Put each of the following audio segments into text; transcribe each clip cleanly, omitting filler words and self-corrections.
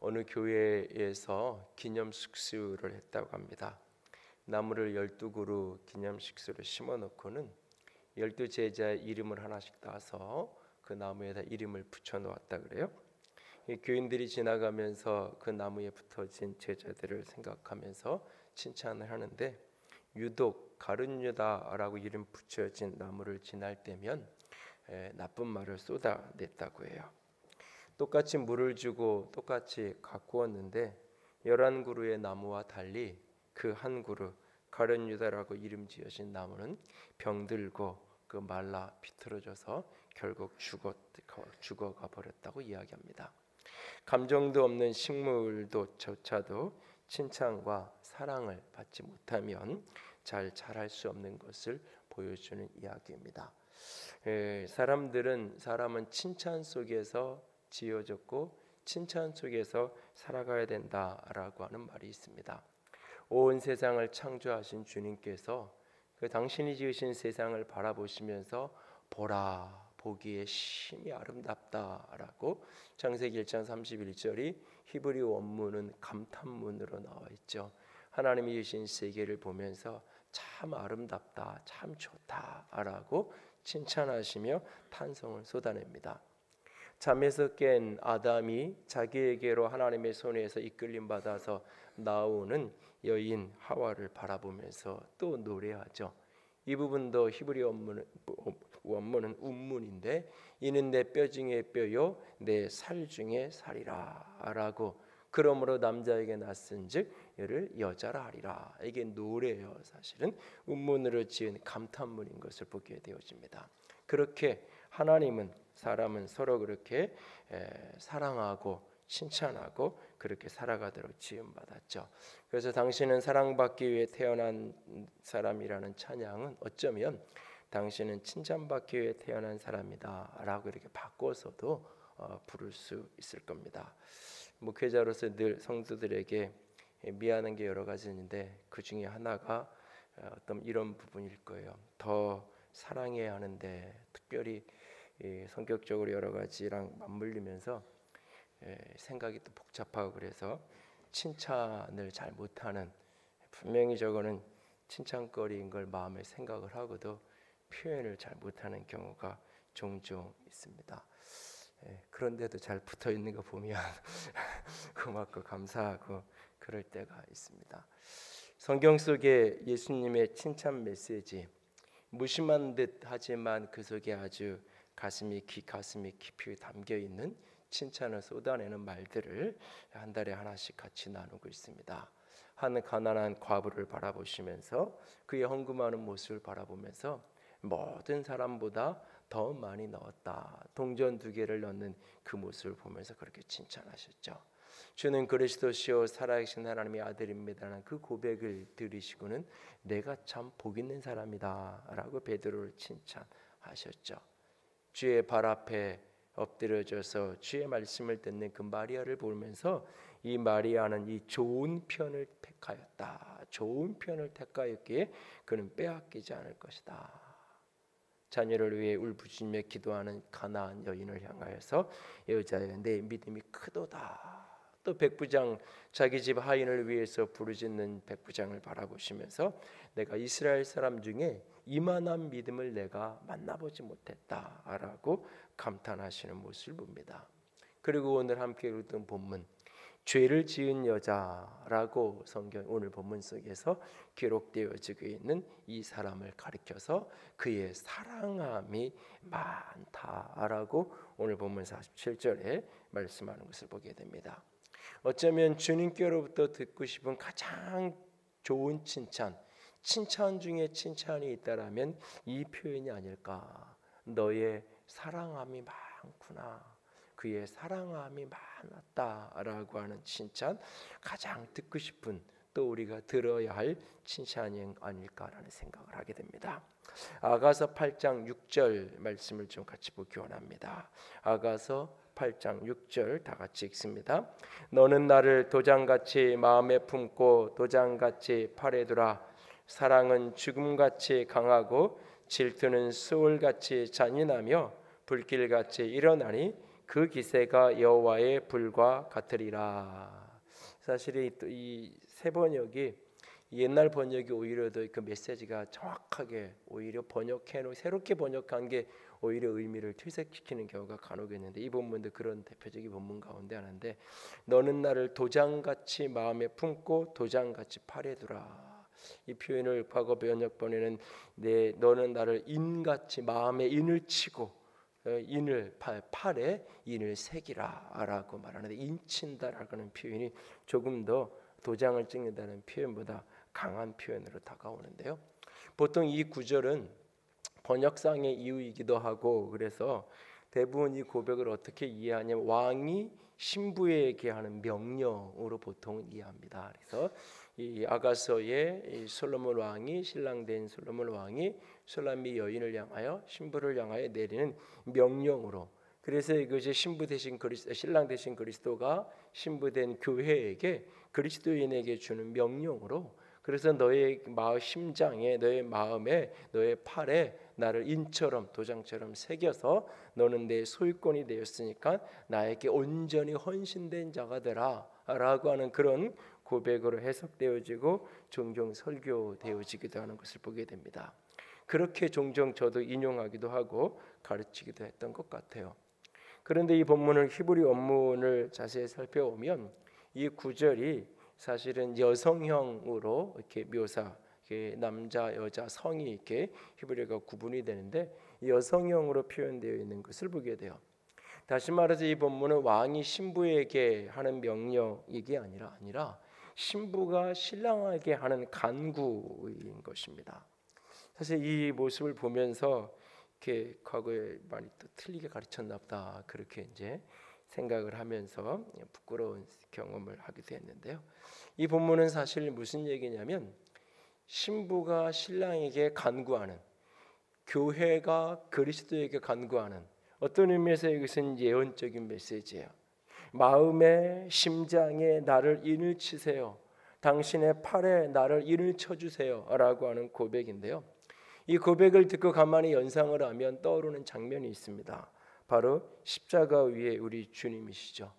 어느 교회에서 기념식수를 했다고 합니다. 나무를 12그루 기념식수를 심어 놓고는 12제자의 이름을 하나씩 따서 그 나무에다 이름을 붙여 놓았다 그래요. 이 교인들이 지나가면서 그 나무에 붙어진 제자들을 생각하면서 칭찬을 하는데, 유독 가룟유다라고 이름 붙여진 나무를 지날 때면 나쁜 말을 쏟아냈다고 해요. 똑같이 물을 주고 똑같이 가꾸었는데 11그루의 나무와 달리 그 한 그루 가룟유다라고 이름 지어진 나무는 병들고 그 말라 비틀어져서 결국 죽어가 버렸다고 이야기합니다. 감정도 없는 식물조차도 칭찬과 사랑을 받지 못하면 잘 자랄 수 없는 것을 보여주는 이야기입니다. 사람은 칭찬 속에서 지어졌고 칭찬 속에서 살아가야 된다라고 하는 말이 있습니다. 온 세상을 창조하신 주님께서 그 당신이 지으신 세상을 바라보시면서 보라, 보기에 심히 아름답다라고 창세기 1장 31절이 히브리 원문은 감탄문으로 나와 있죠. 하나님이 지으신 세계를 보면서 참 아름답다, 참 좋다라고 칭찬하시며 탄성을 쏟아냅니다. 잠에서 깬 아담이 자기에게로 하나님의 손에서 이끌림 받아서 나오는 여인 하와를 바라보면서 또 노래하죠. 이 부분도 히브리 원문은 운문인데, 이는 내 뼈 중에 뼈요 내 살 중에 살이라 라고, 그러므로 남자에게 낳았은즉 이를 여자라 하리라. 이게 노래예요. 사실은 운문으로 지은 감탄문인 것을 보게 되어집니다. 그렇게 하나님은 사람은 서로 그렇게 사랑하고 칭찬하고 그렇게 살아가도록 지음받았죠. 그래서 당신은 사랑받기 위해 태어난 사람이라는 찬양은 어쩌면 당신은 칭찬받기 위해 태어난 사람이다 라고 이렇게 바꿔서도 부를 수 있을 겁니다. 목회자로서 늘 성도들에게 미안한 게 여러 가지 있는데 그 중에 하나가 어떤 이런 부분일 거예요. 더 사랑해야 하는데 특별히 성격적으로 여러 가지랑 맞물리면서 생각이 또 복잡하고 그래서 칭찬을 잘 못하는, 분명히 저거는 칭찬거리인 걸 마음에 생각을 하고도 표현을 잘 못하는 경우가 종종 있습니다. 그런데도 잘 붙어 있는 거 보면 고맙고 감사하고 그럴 때가 있습니다. 성경 속에 예수님의 칭찬 메시지, 무심한 듯 하지만 그 속에 아주 가슴이 깊이 담겨 있는 칭찬을 쏟아내는 말들을 한 달에 하나씩 같이 나누고 있습니다. 한 가난한 과부를 바라보시면서 그의 헌금하는 모습을 바라보면서 모든 사람보다 더 많이 넣었다, 동전 2개를 넣는 그 모습을 보면서 그렇게 칭찬하셨죠. 주는 그리스도시요 살아계신 하나님의 아들입니다라는 그 고백을 들으시고는 내가 참 복 있는 사람이다 라고 베드로를 칭찬하셨죠. 주의 발 앞에 엎드려져서 주의 말씀을 듣는 그 마리아를 보면서 이 마리아는 이 좋은 편을 택하였다, 좋은 편을 택하였기에 그는 빼앗기지 않을 것이다. 자녀를 위해 울부짖며 기도하는 가나안 여인을 향하여서 여자여 내 믿음이 크도다. 또 백부장, 자기 집 하인을 위해서 부르짖는 백부장을 바라보시면서 내가 이스라엘 사람 중에 이만한 믿음을 내가 만나보지 못했다라고 감탄하시는 모습을 봅니다. 그리고 오늘 함께 읽은 본문, 죄를 지은 여자라고 성경 오늘 본문 속에서 기록되어지고 있는 이 사람을 가리켜서 그의 사랑함이 많다라고 오늘 본문 47절에 말씀하는 것을 보게 됩니다. 어쩌면 주님께로부터 듣고 싶은 가장 좋은 칭찬 중에 칭찬이 있다라면 이 표현이 아닐까. 너의 사랑함이 많구나, 그의 사랑함이 많았다라고 하는 칭찬, 가장 듣고 싶은, 또 우리가 들어야 할 칭찬이 아닐까라는 생각을 하게 됩니다. 아가서 8장 6절 말씀을 좀 같이 보기 원합니다. 아가서 8장 6절 다 같이 읽습니다. 너는 나를 도장같이 마음에 품고 도장같이 팔에 두라. 사랑은 죽음같이 강하고 질투는 수월같이 잔인하며 불길같이 일어나니 그 기세가 여호와의 불과 같으리라. 사실 이 새 번역이 옛날 번역이 오히려 더 그 메시지가 정확하게 오히려 번역해놓은 새롭게 번역한 게 오히려 의미를 퇴색시키는 경우가 간혹 있는데, 이 본문도 그런 대표적인 본문 가운데 하나인데, 너는 나를 도장같이 마음에 품고 도장같이 팔에 두라. 이 표현을 과거 번역본에는 너는 나를 인같이 마음에 인을 치고 인을 팔에 인을 새기라라고 말하는데, 인친다라는 표현이 조금 더 도장을 찍는다는 표현보다 강한 표현으로 다가오는데요. 보통 이 구절은 번역상의 이유이기도 하고, 그래서 대부분 이 고백을 어떻게 이해하냐면 왕이 신부에게 하는 명령으로 보통 이해합니다. 그래서 이 아가서의 이 솔로몬 왕이 신랑된 솔로몬 왕이 술람미 여인을 향하여 신부를 향하여 내리는 명령으로, 그래서 이것이 신부 대신 신랑 대신 그리스도가 신부된 교회에게 그리스도인에게 주는 명령으로, 그래서 너의 심장에 너의 마음에 너의 팔에 나를 인처럼 도장처럼 새겨서 너는 내 소유권이 되었으니까 나에게 온전히 헌신된 자가 되라 라고 하는 그런 고백으로 해석되어지고 종종 설교되어지기도 하는 것을 보게 됩니다. 그렇게 종종 저도 인용하기도 하고 가르치기도 했던 것 같아요. 그런데 이 본문을 히브리 원문을 자세히 살펴보면 이 구절이 사실은 여성형으로 이렇게 묘사, 남자 여자 성이 이렇게 히브리어가 구분이 되는데 여성형으로 표현되어 있는 것을 보게 돼요. 다시 말해서 이 본문은 왕이 신부에게 하는 명령이 아니라 신부가 신랑에게 하는 간구인 것입니다. 사실 이 모습을 보면서 이렇게 과거에 많이 또 틀리게 가르쳤나 보다 그렇게 이제 생각을 하면서 부끄러운 경험을 하기도 했는데요. 이 본문은 사실 무슨 얘기냐면 신부가 신랑에게 간구하는, 교회가 그리스도에게 간구하는, 어떤 의미에서 이것은 예언적인 메시지예요. 마음에 심장에 나를 인을 치세요. 당신의 팔에 나를 인을 쳐주세요 라고 하는 고백인데요. 이 고백을 듣고 가만히 연상을 하면 떠오르는 장면이 있습니다. 바로 십자가 위에 우리 주님이시죠.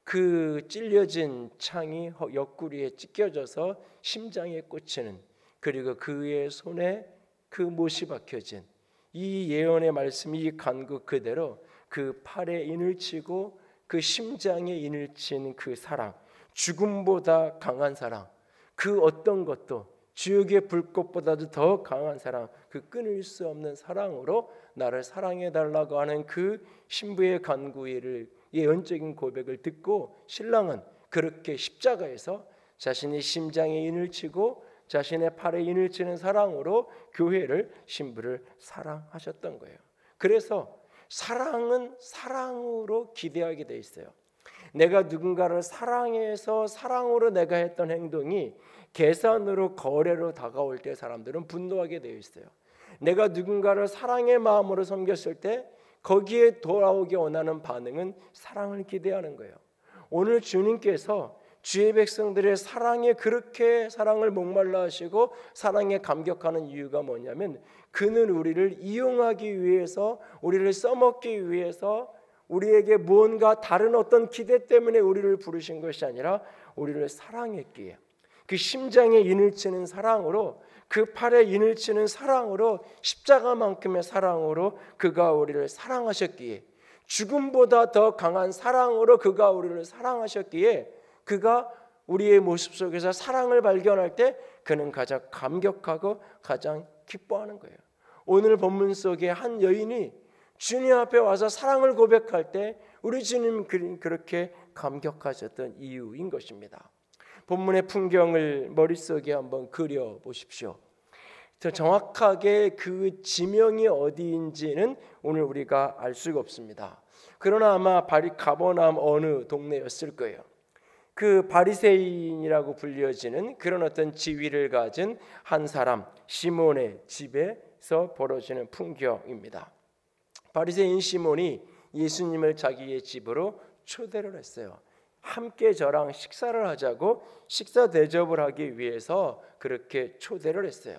그 찔려진 창이 옆구리에 찢겨져서 심장에 꽂히는, 그리고 그의 손에 그 못이 박혀진 이 예언의 말씀이, 이 간구 그대로 그 팔에 인을 치고 그 심장에 인을 친 그 사랑, 죽음보다 강한 사랑, 그 어떤 것도 지옥의 불꽃보다도 더 강한 사랑, 그 끊을 수 없는 사랑으로 나를 사랑해 달라고 하는 그 신부의 간구를, 예언적인 고백을 듣고 신랑은 그렇게 십자가에서 자신의 심장에 인을 치고 자신의 팔에 인을 치는 사랑으로 교회를, 신부를 사랑하셨던 거예요. 그래서 사랑은 사랑으로 기대하게 돼 있어요. 내가 누군가를 사랑해서 사랑으로 내가 했던 행동이 계산으로, 거래로 다가올 때 사람들은 분노하게 되어 있어요. 내가 누군가를 사랑의 마음으로 섬겼을 때 거기에 돌아오게 원하는 반응은 사랑을 기대하는 거예요. 오늘 주님께서 주의 백성들의 사랑에 그렇게 사랑을 목말라 하시고 사랑에 감격하는 이유가 뭐냐면, 그는 우리를 이용하기 위해서, 우리를 써먹기 위해서, 우리에게 무언가 다른 어떤 기대 때문에 우리를 부르신 것이 아니라 우리를 사랑했기에, 그 심장에 인을 치는 사랑으로, 그 팔에 인을 치는 사랑으로, 십자가만큼의 사랑으로 그가 우리를 사랑하셨기에, 죽음보다 더 강한 사랑으로 그가 우리를 사랑하셨기에, 그가 우리의 모습 속에서 사랑을 발견할 때 그는 가장 감격하고 가장 기뻐하는 거예요. 오늘 본문 속에 한 여인이 주님 앞에 와서 사랑을 고백할 때 우리 주님 그렇게 감격하셨던 이유인 것입니다. 본문의 풍경을 머릿속에 한번 그려 보십시오. 더 정확하게 그 지명이 어디인지는 오늘 우리가 알 수가 없습니다. 그러나 아마 가버나움 어느 동네였을 거예요. 그 바리새인이라고 불려지는 그런 어떤 지위를 가진 한 사람 시몬의 집에서 벌어지는 풍경입니다. 바리새인 시몬이 예수님을 자기의 집으로 초대를 했어요. 함께 저랑 식사를 하자고 식사 대접을 하기 위해서 그렇게 초대를 했어요.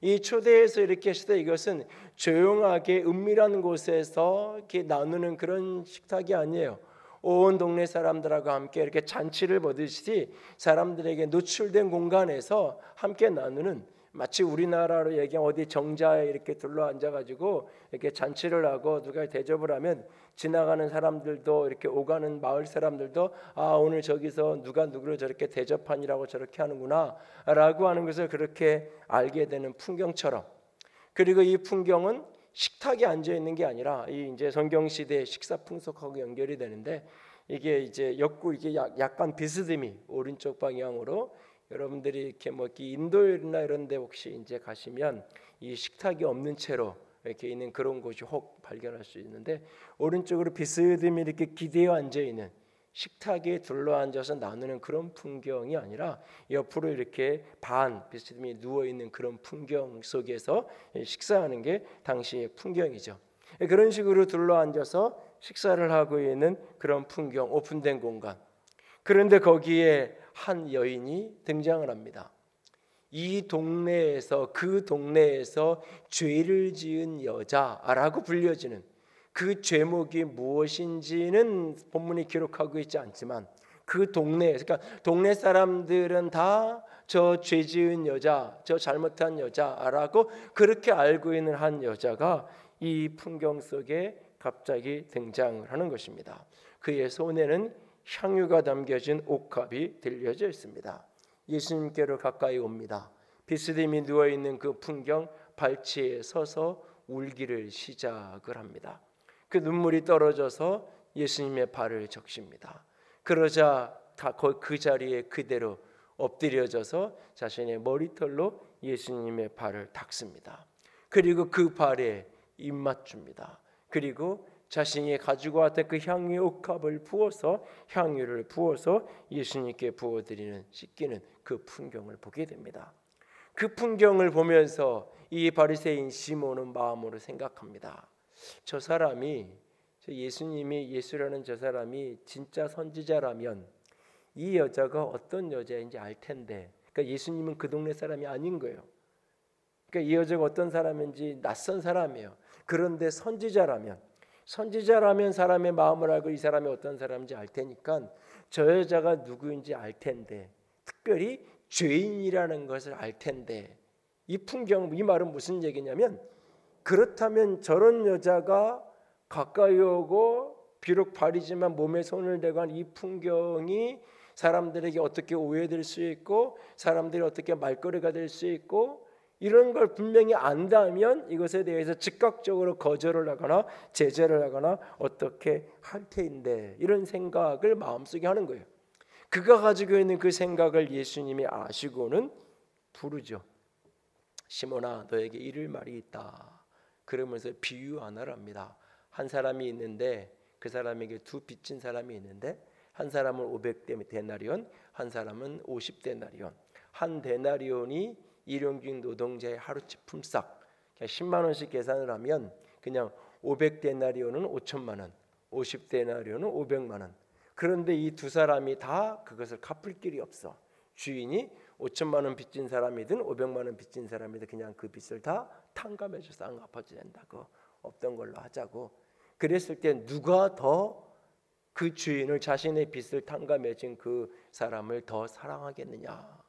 이 초대해서 이렇게 하시되 이것은 조용하게 은밀한 곳에서 이렇게 나누는 그런 식탁이 아니에요. 온 동네 사람들하고 함께 이렇게 잔치를 벌이듯이 사람들에게 노출된 공간에서 함께 나누는, 마치 우리나라로 얘기하면 어디 정자에 이렇게 둘러앉아 가지고 이렇게 잔치를 하고 누가 대접을 하면 지나가는 사람들도 이렇게 오가는 마을 사람들도 오늘 저기서 누가 누구를 저렇게 대접하니라고 저렇게 하는구나 라고 하는 것을 그렇게 알게 되는 풍경처럼, 그리고 이 풍경은 식탁에 앉아 있는 게 아니라 이 이제 성경 시대의 식사 풍속하고 연결이 되는데, 이게 이제 엮고 이게 약간 비스듬히 오른쪽 방향으로, 여러분들이 이렇게 뭐 인도나 이런 데 혹시 이제 가시면 이 식탁이 없는 채로 이렇게 있는 그런 곳이 혹 발견할 수 있는데, 오른쪽으로 비스듬히 이렇게 기대어 앉아 있는 식탁에 둘러앉아서 나누는 그런 풍경이 아니라 옆으로 이렇게 반 비스듬히 누워 있는 그런 풍경 속에서 식사하는 게 당시의 풍경이죠. 그런 식으로 둘러앉아서 식사를 하고 있는 그런 풍경, 오픈된 공간. 그런데 거기에 한 여인이 등장을 합니다. 이 동네에서, 그 동네에서 죄를 지은 여자라고 불려지는 그 죄목이 무엇인지는 본문이 기록하고 있지 않지만, 그 동네에서, 그러니까 동네 사람들은 다 저 죄 지은 여자, 저 잘못한 여자라고 그렇게 알고 있는 한 여자가 이 풍경 속에 갑자기 등장을 하는 것입니다. 그의 손에는 향유가 담겨진 옥합이 들려져 있습니다. 예수님께로 가까이 옵니다. 비스듬히 누워있는 그 풍경 발치에 서서 울기를 시작을 합니다. 그 눈물이 떨어져서 예수님의 발을 적십니다. 그러자 다 그 자리에 그대로 엎드려져서 자신의 머리털로 예수님의 발을 닦습니다. 그리고 그 발에 입 맞춥니다. 그리고 자신이 가지고 왔던 그 향유의 옥합을 부어서, 향유를 부어서 예수님께 부어드리는, 씻기는 그 풍경을 보게 됩니다. 그 풍경을 보면서 이 바리새인 시몬은 마음으로 생각합니다. 저 사람이, 저 예수님이, 예수라는 저 사람이 진짜 선지자라면 이 여자가 어떤 여자인지 알 텐데, 그러니까 예수님은 그 동네 사람이 아닌 거예요. 그러니까 이 여자가 어떤 사람인지 낯선 사람이에요. 그런데 선지자라면 사람의 마음을 알고 이 사람이 어떤 사람인지 알 테니까 저 여자가 누구인지 알 텐데, 특별히 죄인이라는 것을 알 텐데, 이 풍경, 이 말은 무슨 얘기냐면, 그렇다면 저런 여자가 가까이 오고 비록 발이지만 몸에 손을 대고 한 이 풍경이 사람들에게 어떻게 오해될 수 있고 사람들이 어떻게 말거리가 될 수 있고, 이런 걸 분명히 안다면 이것에 대해서 즉각적으로 거절을 하거나 제재를 하거나 어떻게 할 테인데, 이런 생각을 마음속에 하는 거예요. 그가 가지고 있는 그 생각을 예수님이 아시고는 부르죠. 시몬아, 너에게 이를 말이 있다. 그러면서 비유 하나를 합니다. 한 사람이 있는데 그 사람에게 두 빚진 사람이 있는데, 한 사람은 500데나리온, 한 사람은 50데나리온. 한 데나리온이 일용직 노동자의 하루치 품삯, 10만 원씩 계산을 하면 그냥 500데나리온은 5천만 원, 50데나리온은 500만 원. 그런데 이 두 사람이 다 그것을 갚을 길이 없어. 주인이 5천만 원 빚진 사람이든 500만 원 빚진 사람이든 그냥 그 빚을 다 탕감해줘서 안 갚아도 된다고, 없던 걸로 하자고. 그랬을 때 누가 더 그 주인을, 자신의 빚을 탕감해준 그 사람을 더 사랑하겠느냐?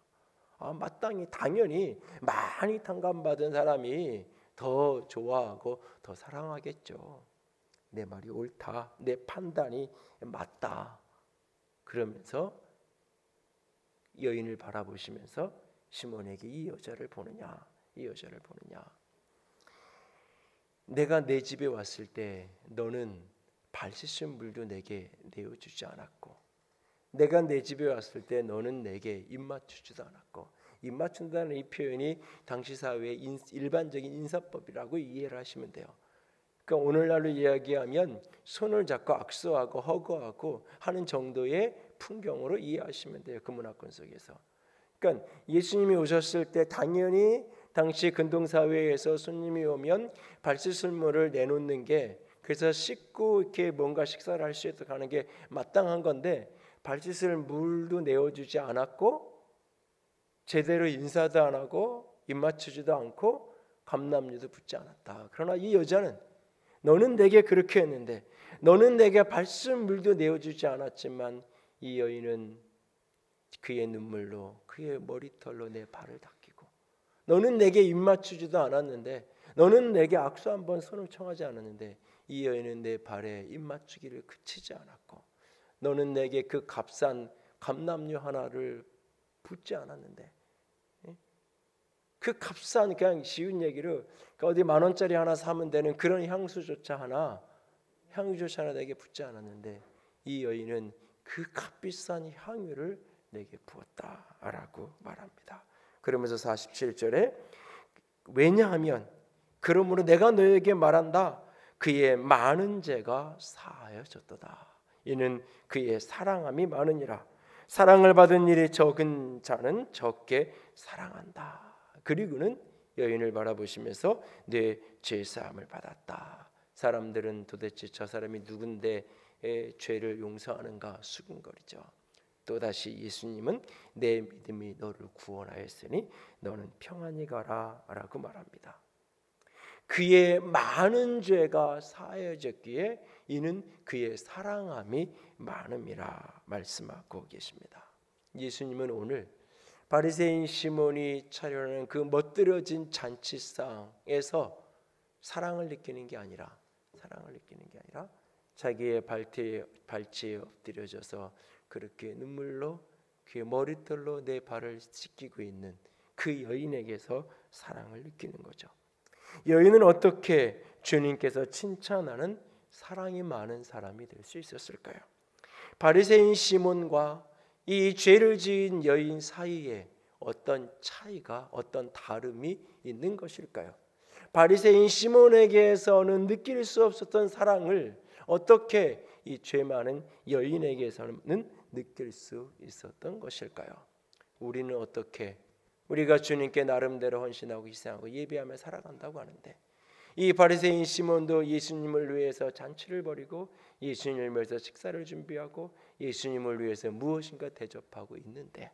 마땅히 당연히 많이 탕감받은 사람이 더 좋아하고 더 사랑하겠죠. 내 말이 옳다, 내 판단이 맞다. 그러면서 여인을 바라보시면서 시몬에게 이 여자를 보느냐, 이 여자를 보느냐. 내가 내 집에 왔을 때 너는 발 씻은 물도 내게 내어주지 않았고, 내가 내 집에 왔을 때 너는 내게 입 맞추지도 않았고. 입 맞춘다는 이 표현이 당시 사회의 일반적인 인사법이라고 이해를 하시면 돼요. 그러니까 오늘날로 이야기하면 손을 잡고 악수하고 허거하고 하는 정도의 풍경으로 이해하시면 돼요. 그 문화권 속에서. 그러니까 예수님이 오셨을 때 당연히 당시 근동사회에서 손님이 오면 발 씻을 물을 내놓는 게, 그래서 씻고 이렇게 뭔가 식사를 할 수 있도록 하는 게 마땅한 건데, 발 씻을 물도 내어주지 않았고 제대로 인사도 안 하고 입맞추지도 않고 감람류도 붙지 않았다. 그러나 이 여자는 너는 내게 그렇게 했는데 너는 내게 발수물도 내어주지 않았지만 이 여인은 그의 눈물로 그의 머리털로 내 발을 닦이고 너는 내게 입맞추지도 않았는데 너는 내게 악수 한번 손을 청하지 않았는데 이 여인은 내 발에 입맞추기를 그치지 않았고 너는 내게 그 값싼 감람류 하나를 붓지 않았는데 그 값싼 그냥 쉬운 얘기를 어디 10,000원짜리 하나 사면 되는 그런 향수조차 하나 내게 붓지 않았는데 이 여인은 그 값비싼 향유를 내게 부었다라고 말합니다. 그러면서 47절에 왜냐하면 그러므로 내가 너에게 말한다 그의 많은 죄가 사하여졌도다. 이는 그의 사랑함이 많으니라. 사랑을 받은 일이 적은 자는 적게 사랑한다. 그리고는 여인을 바라보시면서 내 죄사함을 받았다. 사람들은 도대체 저 사람이 누군데 죄를 용서하는가 수군거리죠. 또다시 예수님은 내 믿음이 너를 구원하였으니 너는 평안히 가라 라고 말합니다. 그의 많은 죄가 사하여졌기에 이는 그의 사랑함이 많음이라 말씀하고 계십니다. 예수님은 오늘 바리새인 시몬이 차려낸 그 멋들어진 잔치상에서 사랑을 느끼는 게 아니라 자기의 발치에 엎드려져서 그렇게 눈물로 그의 머리털로 내 발을 씻기고 있는 그 여인에게서 사랑을 느끼는 거죠. 여인은 어떻게 주님께서 칭찬하는 사랑이 많은 사람이 될 수 있었을까요? 바리새인 시몬과 이 죄를 지은 여인 사이에 어떤 차이가, 어떤 다름이 있는 것일까요? 바리새인 시몬에게서는 느낄 수 없었던 사랑을 어떻게 이 죄 많은 여인에게서는 느낄 수 있었던 것일까요? 우리는 어떻게 우리가 주님께 나름대로 헌신하고 희생하고 예배하며 살아간다고 하는데 이 바리새인 시몬도 예수님을 위해서 잔치를 벌이고 예수님을 위해서 식사를 준비하고 예수님을 위해서 무엇인가 대접하고 있는데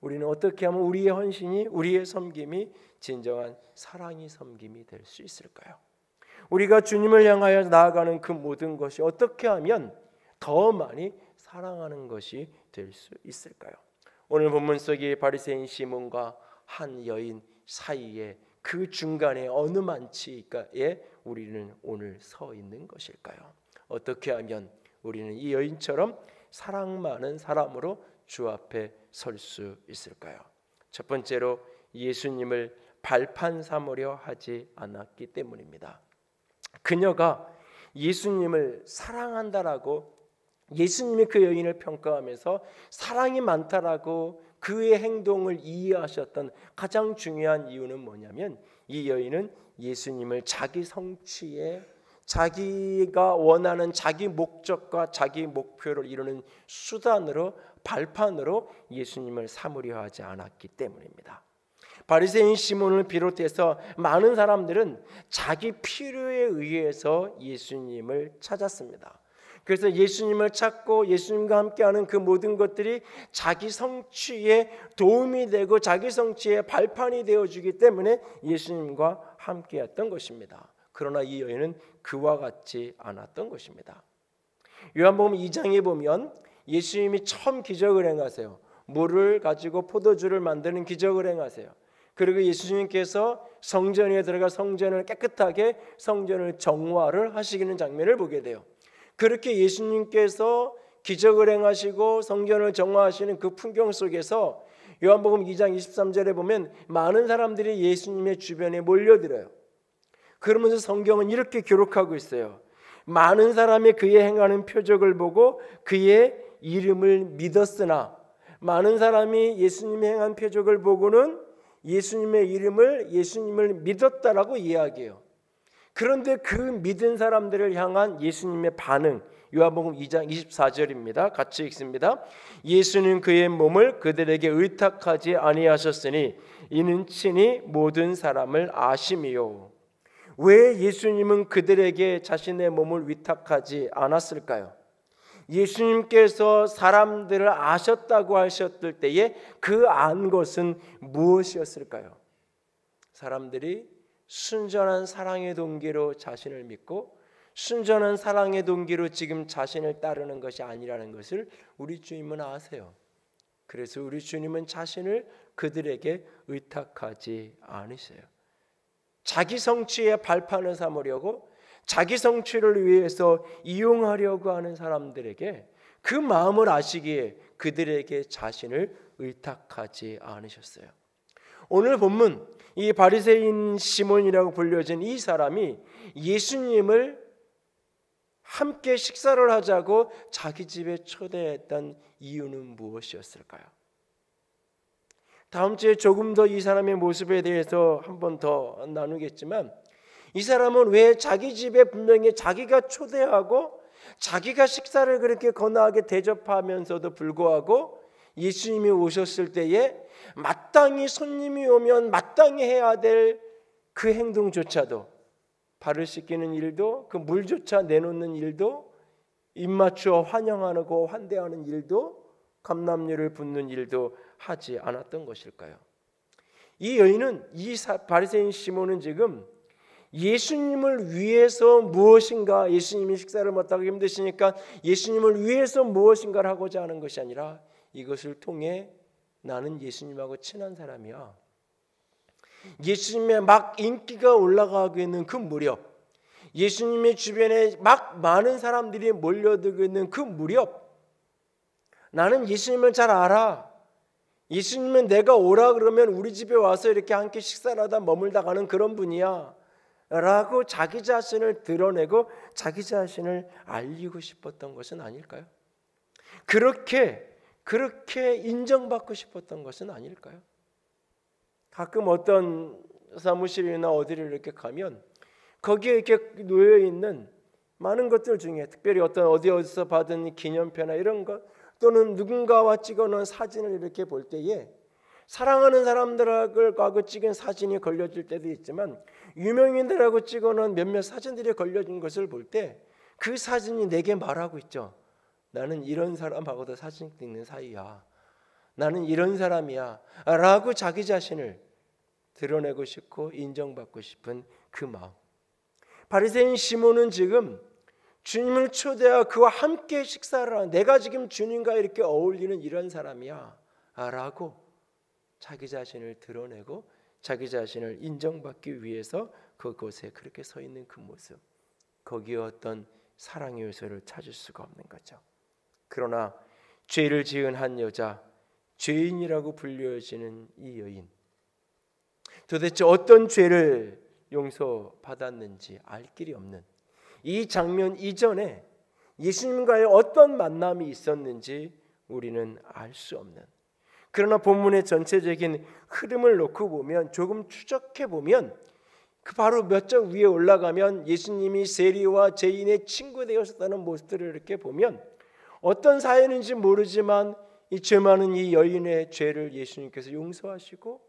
우리는 어떻게 하면 우리의 헌신이 우리의 섬김이 진정한 사랑이 섬김이 될 수 있을까요? 우리가 주님을 향하여 나아가는 그 모든 것이 어떻게 하면 더 많이 사랑하는 것이 될 수 있을까요? 오늘 본문 속의 바리새인 시몬과 한 여인 사이에 그 중간에 어느 만치가에 우리는 오늘 서 있는 것일까요? 어떻게 하면 우리는 이 여인처럼 사랑 많은 사람으로 주 앞에 설 수 있을까요? 첫 번째로 예수님을 발판 삼으려 하지 않았기 때문입니다. 그녀가 예수님을 사랑한다라고 예수님이 그 여인을 평가하면서 사랑이 많다라고 그의 행동을 이해하셨던 가장 중요한 이유는 뭐냐면 이 여인은 예수님을 자기 성취에 자기가 원하는 자기 목적과 자기 목표를 이루는 수단으로 발판으로 예수님을 삼으려 하지 않았기 때문입니다. 바리새인 시몬을 비롯해서 많은 사람들은 자기 필요에 의해서 예수님을 찾았습니다. 그래서 예수님을 찾고 예수님과 함께하는 그 모든 것들이 자기 성취에 도움이 되고 자기 성취의 발판이 되어주기 때문에 예수님과 함께했던 것입니다. 그러나 이 여인은 그와 같지 않았던 것입니다. 요한복음 2장에 보면 예수님이 처음 기적을 행하세요. 물을 가지고 포도주를 만드는 기적을 행하세요. 그리고 예수님께서 성전에 들어가 성전을 깨끗하게 성전을 정화를 하시는 장면을 보게 돼요. 그렇게 예수님께서 기적을 행하시고 성전을 정화하시는 그 풍경 속에서 요한복음 2장 23절에 보면 많은 사람들이 예수님의 주변에 몰려들어요. 그러면서 성경은 이렇게 기록하고 있어요. 많은 사람이 그의 행하는 표적을 보고 그의 이름을 믿었으나 많은 사람이 예수님의 행한 표적을 보고는 예수님의 예수님을 믿었다라고 이야기해요. 그런데 그 믿은 사람들을 향한 예수님의 반응 요한복음 2장 24절입니다. 같이 읽습니다. 예수는 그의 몸을 그들에게 의탁하지 아니하셨으니 이는 친히 모든 사람을 아심이요. 왜 예수님은 그들에게 자신의 몸을 위탁하지 않았을까요? 예수님께서 사람들을 아셨다고 하셨을 때에 그 안 것은 무엇이었을까요? 사람들이 순전한 사랑의 동기로 자신을 믿고 순전한 사랑의 동기로 지금 자신을 따르는 것이 아니라는 것을 우리 주님은 아세요. 그래서 우리 주님은 자신을 그들에게 의탁하지 않으세요. 자기 성취의 발판을 삼으려고 자기 성취를 위해서 이용하려고 하는 사람들에게 그 마음을 아시기에 그들에게 자신을 의탁하지 않으셨어요. 오늘 본문 이 바리새인 시몬이라고 불려진 이 사람이 예수님을 함께 식사를 하자고 자기 집에 초대했던 이유는 무엇이었을까요? 다음 주에 조금 더 이 사람의 모습에 대해서 한 번 더 나누겠지만, 이 사람은 왜 자기 집에 분명히 자기가 초대하고 자기가 식사를 그렇게 거나하게 대접하면서도 불구하고 예수님이 오셨을 때에 마땅히 손님이 오면 마땅히 해야 될 그 행동조차도, 발을 씻기는 일도, 그 물조차 내놓는 일도, 입맞추어 환영하고 환대하는 일도, 감람류를 붓는 일도 하지 않았던 것일까요? 이 여인은, 이 바리새인 시몬은 지금 예수님을 위해서 무엇인가, 예수님이 식사를 못하고 힘드시니까 예수님을 위해서 무엇인가를 하고자 하는 것이 아니라 이것을 통해 나는 예수님하고 친한 사람이야, 예수님의 막 인기가 올라가고 있는 그 무렵, 예수님의 주변에 막 많은 사람들이 몰려들고 있는 그 무렵, 나는 예수님을 잘 알아, 예수님은 내가 오라 그러면 우리 집에 와서 이렇게 함께 식사를 하다 머물다 가는 그런 분이야 라고 자기 자신을 드러내고 자기 자신을 알리고 싶었던 것은 아닐까요? 그렇게 인정받고 싶었던 것은 아닐까요? 가끔 어떤 사무실이나 어디를 이렇게 가면 거기에 이렇게 놓여 있는 많은 것들 중에 특별히 어디서 받은 기념표나 이런 것, 또는 누군가와 찍어놓은 사진을 이렇게 볼 때에 사랑하는 사람들하고 찍은 사진이 걸려질 때도 있지만, 유명인들하고 찍어놓은 몇몇 사진들이 걸려진 것을 볼 때 그 사진이 내게 말하고 있죠. 나는 이런 사람하고도 사진 찍는 사이야, 나는 이런 사람이야 라고 자기 자신을 드러내고 싶고 인정받고 싶은 그 마음. 바리새인 시몬은 지금 주님을 초대하고 그와 함께 식사를 하는, 내가 지금 주님과 이렇게 어울리는 이런 사람이야 라고 자기 자신을 드러내고 자기 자신을 인정받기 위해서 그곳에 그렇게 서 있는 그 모습, 거기에 어떤 사랑의 요소를 찾을 수가 없는 거죠. 그러나 죄를 지은 한 여자, 죄인이라고 불려지는 이 여인, 도대체 어떤 죄를 용서받았는지 알 길이 없는, 이 장면 이전에 예수님과의 어떤 만남이 있었는지 우리는 알 수 없는, 그러나 본문의 전체적인 흐름을 놓고 보면, 조금 추적해 보면, 그 바로 몇 장 위에 올라가면 예수님이 세리와 죄인의 친구 되었다는 모습들을 이렇게 보면 어떤 사연인지 모르지만 이 죄 많은 이 여인의 죄를 예수님께서 용서하시고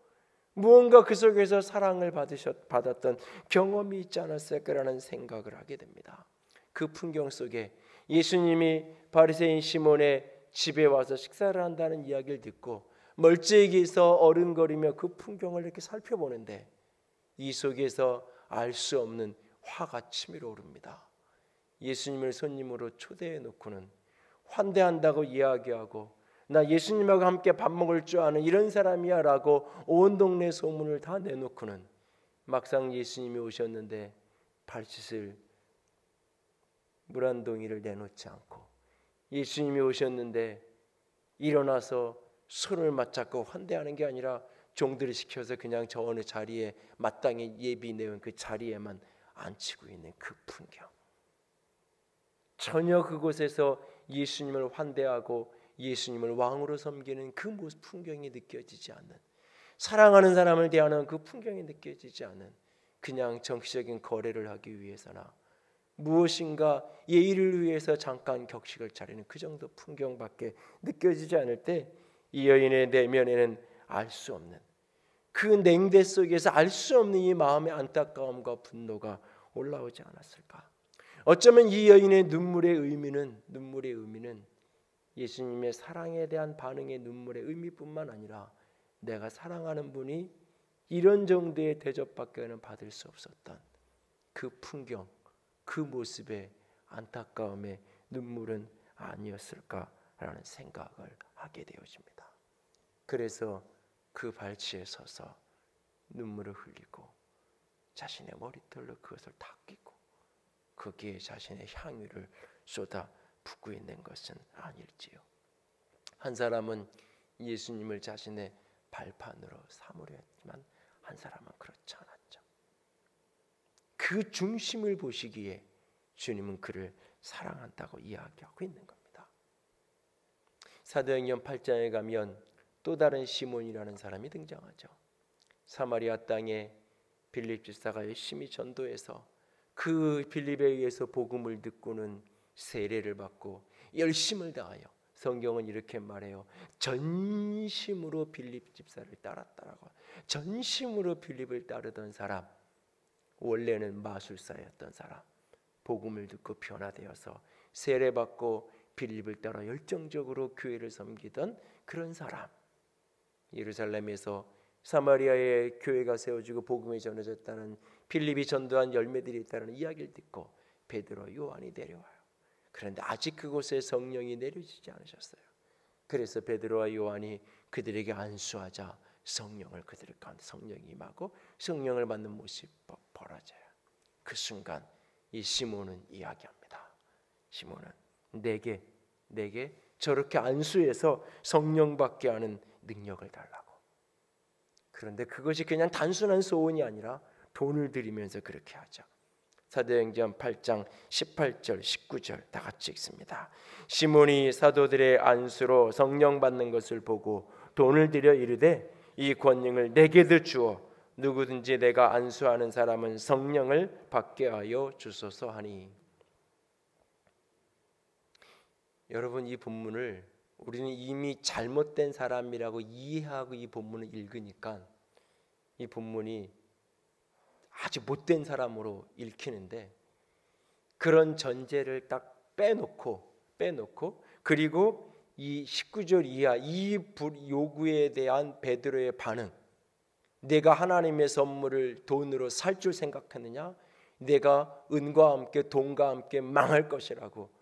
무언가 그 속에서 사랑을 받았던 경험이 있지 않았을까라는 생각을 하게 됩니다. 그 풍경 속에 예수님이 바리새인 시몬의 집에 와서 식사를 한다는 이야기를 듣고 멀찍이서 어른거리며 그 풍경을 이렇게 살펴보는데, 이 속에서 알 수 없는 화가 치밀어 오릅니다. 예수님을 손님으로 초대해 놓고는 환대한다고 이야기하고, 나 예수님하고 함께 밥 먹을 줄 아는 이런 사람이야 라고 온 동네 소문을 다 내놓고는 막상 예수님이 오셨는데 발 씻을 물 한 동이를 내놓지 않고, 예수님이 오셨는데 일어나서 손을 맞잡고 환대하는 게 아니라 종들을 시켜서 그냥 저 어느 자리에 마땅히 예비 내온 그 자리에만 앉히고 있는 그 풍경, 전혀 그곳에서 예수님을 환대하고 예수님을 왕으로 섬기는 그 모습 풍경이 느껴지지 않는, 사랑하는 사람을 대하는 그 풍경이 느껴지지 않는, 그냥 정치적인 거래를 하기 위해서나 무엇인가 예의를 위해서 잠깐 격식을 차리는 그 정도 풍경밖에 느껴지지 않을 때, 이 여인의 내면에는 알 수 없는, 그 냉대 속에서 알 수 없는 이 마음의 안타까움과 분노가 올라오지 않았을까? 어쩌면 이 여인의 눈물의 의미는 예수님의 사랑에 대한 반응의 눈물의 의미뿐만 아니라 내가 사랑하는 분이 이런 정도의 대접밖에는 받을 수 없었던 그 풍경, 그 모습의 안타까움의 눈물은 아니었을까라는 생각을 하게 되어집니다. 그래서 그 발치에 서서 눈물을 흘리고 자신의 머리털로 그것을 닦이고 거기에 자신의 향유를 쏟아 붓고 있는 것은 아닐지요. 한 사람은 예수님을 자신의 발판으로 삼으려 했지만 한 사람은 그렇지 않았죠. 그 중심을 보시기에 주님은 그를 사랑한다고 이야기하고 있는 겁니다. 사도행전 8장에 가면 또 다른 시몬이라는 사람이 등장하죠. 사마리아 땅에 빌립 집사가 열심히 전도해서 그 빌립에 의해서 복음을 듣고는 세례를 받고 열심을 다하여, 성경은 이렇게 말해요. 전심으로 빌립 집사를 따랐다라고. 전심으로 빌립을 따르던 사람, 원래는 마술사였던 사람, 복음을 듣고 변화되어서 세례 받고 빌립을 따라 열정적으로 교회를 섬기던 그런 사람, 예루살렘에서 사마리아에 교회가 세워지고 복음이 전해졌다는, 빌립이 전도한 열매들이 있다는 이야기를 듣고 베드로, 요한이 내려와요. 그런데 아직 그곳에 성령이 내려지지 않으셨어요. 그래서 베드로와 요한이 그들에게 안수하자 성령을 그들 가운데 성령이 임하고 성령을 받는 모습이 벌어져요. 그 순간 이 시몬은 이야기합니다. 시몬은 내게 저렇게 안수해서 성령 받게 하는 능력을 달라고. 그런데 그것이 그냥 단순한 소원이 아니라 돈을 들이면서 그렇게 하죠. 사도행전 8장 18절 19절 다 같이 읽습니다. 시몬이 사도들의 안수로 성령 받는 것을 보고 돈을 들여 이르되 이 권능을 내게도 주어 누구든지 내가 안수하는 사람은 성령을 받게 하여 주소서 하니. 여러분, 이 본문을 우리는 이미 잘못된 사람이라고 이해하고 이 본문을 읽으니까 이 본문이 아주 못된 사람으로 읽히는데, 그런 전제를 딱 빼놓고 그리고 이 19절 이하 이 요구에 대한 베드로의 반응, 내가 하나님의 선물을 돈으로 살 줄 생각했느냐? 내가 은과 함께 돈과 함께 망할 것이라고.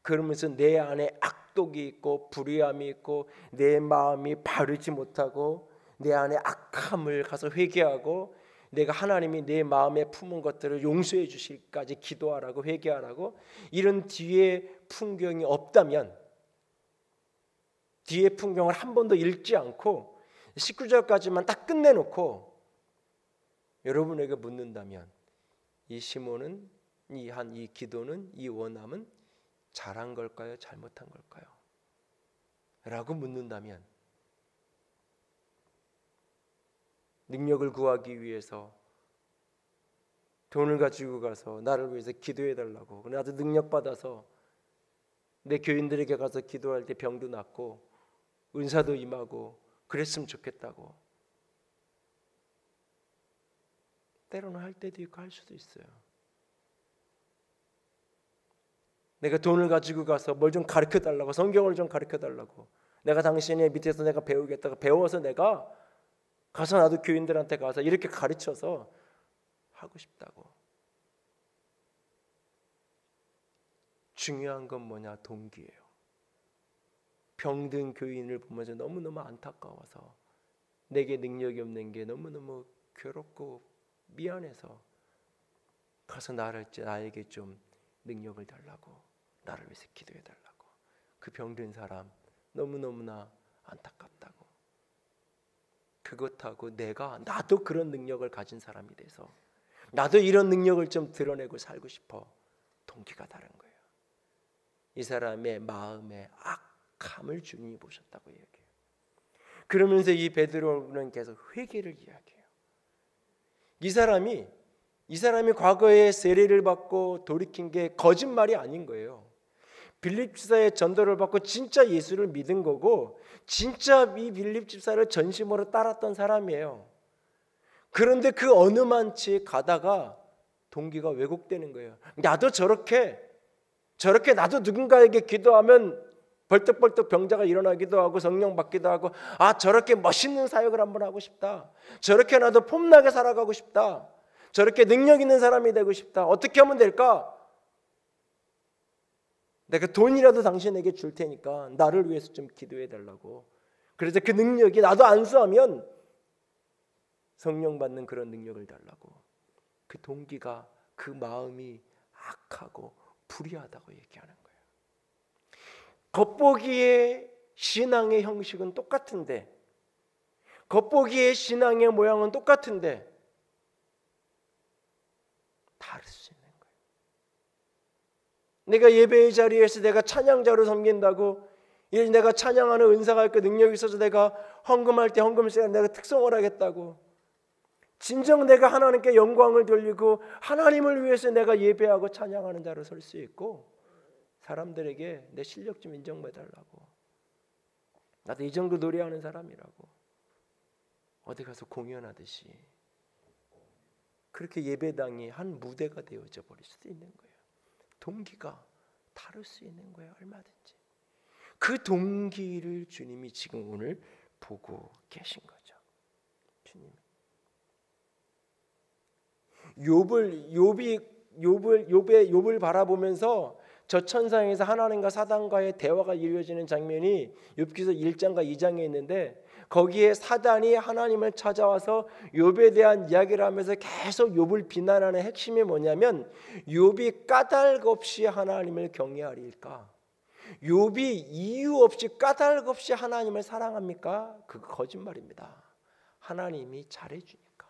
그러면서 내 안에 악독이 있고 불의함이 있고 내 마음이 바르지 못하고 내 안에 악함을 가서 회개하고 내가 하나님이 내 마음에 품은 것들을 용서해 주실까지 기도하라고, 회개하라고, 이런 뒤에 풍경이 없다면, 뒤에 풍경을 한 번도 읽지 않고 19절까지만 딱 끝내놓고 여러분에게 묻는다면, 이 시몬은 이 기도는, 이 원함은 잘한 걸까요? 잘못한 걸까요? 라고 묻는다면, 능력을 구하기 위해서 돈을 가지고 가서 나를 위해서 기도해 달라고, 나도 능력 받아서 내 교인들에게 가서 기도할 때 병도 낫고 은사도 임하고 그랬으면 좋겠다고, 때로는 할 때도 있고 할 수도 있어요. 내가 돈을 가지고 가서 뭘 좀 가르쳐 달라고, 성경을 좀 가르쳐 달라고, 내가 당신의 밑에서 내가 배우겠다고, 배워서 내가 가서 나도 교인들한테 가서 이렇게 가르쳐서 하고 싶다고. 중요한 건 뭐냐? 동기예요. 병든 교인을 보면서 너무너무 안타까워서, 내게 능력이 없는 게 너무너무 괴롭고 미안해서 가서 나에게 좀 능력을 달라고, 나를 위해서 기도해 달라고. 그 병든 사람 너무너무나 안타깝다고. 그것하고 나도 그런 능력을 가진 사람이 돼서 나도 이런 능력을 좀 드러내고 살고 싶어, 동기가 다른 거예요. 이 사람의 마음의 악함을 주님이 보셨다고 얘기해요. 그러면서 이 베드로는 계속 회개를 이야기해요. 이 사람이 과거에 세례를 받고 돌이킨 게 거짓말이 아닌 거예요. 빌립 집사의 전도를 받고 진짜 예수를 믿은 거고, 진짜 이 빌립 집사를 전심으로 따랐던 사람이에요. 그런데 그 어느 만치 가다가 동기가 왜곡되는 거예요. 나도 저렇게 나도 누군가에게 기도하면 벌떡벌떡 병자가 일어나기도 하고 성령 받기도 하고, 저렇게 멋있는 사역을 한번 하고 싶다. 저렇게 나도 폼나게 살아가고 싶다. 저렇게 능력 있는 사람이 되고 싶다. 어떻게 하면 될까? 내가 돈이라도 당신에게 줄 테니까 나를 위해서 좀 기도해 달라고. 그래서 그 능력이 나도 안수하면 성령 받는 그런 능력을 달라고. 그 동기가, 그 마음이 악하고 불의하다고 얘기하는 거예요. 겉보기의 신앙의 형식은 똑같은데, 겉보기의 신앙의 모양은 똑같은데 다를 수 있는 거예요. 내가 예배의 자리에서 내가 찬양자로 섬긴다고, 내가 찬양하는 은사가 있고 능력이 있어서 내가 헌금할 때 헌금을 내가 특성을 하겠다고, 진정 내가 하나님께 영광을 돌리고 하나님을 위해서 내가 예배하고 찬양하는 자로 설 수 있고, 사람들에게 내 실력 좀 인정해달라고, 나도 이 정도 노래하는 사람이라고 어디 가서 공연하듯이 그렇게 예배당이 한 무대가 되어져 버릴 수도 있는 거예요. 동기가 다를 수 있는 거예요. 얼마든지. 그 동기를 주님이 지금 오늘 보고 계신 거죠. 주님이 욥을 바라보면서 저 천상에서 하나님과 사단과의 대화가 이루어지는 장면이 욥기서 1장과 2장에 있는데, 거기에 사단이 하나님을 찾아와서 욥에 대한 이야기를 하면서 계속 욥을 비난하는 핵심이 뭐냐면, 욥이 까닭 없이 하나님을 경외하리일까? 욥이 이유 없이 까닭 없이 하나님을 사랑합니까? 그거 거짓말입니다. 하나님이 잘해주니까,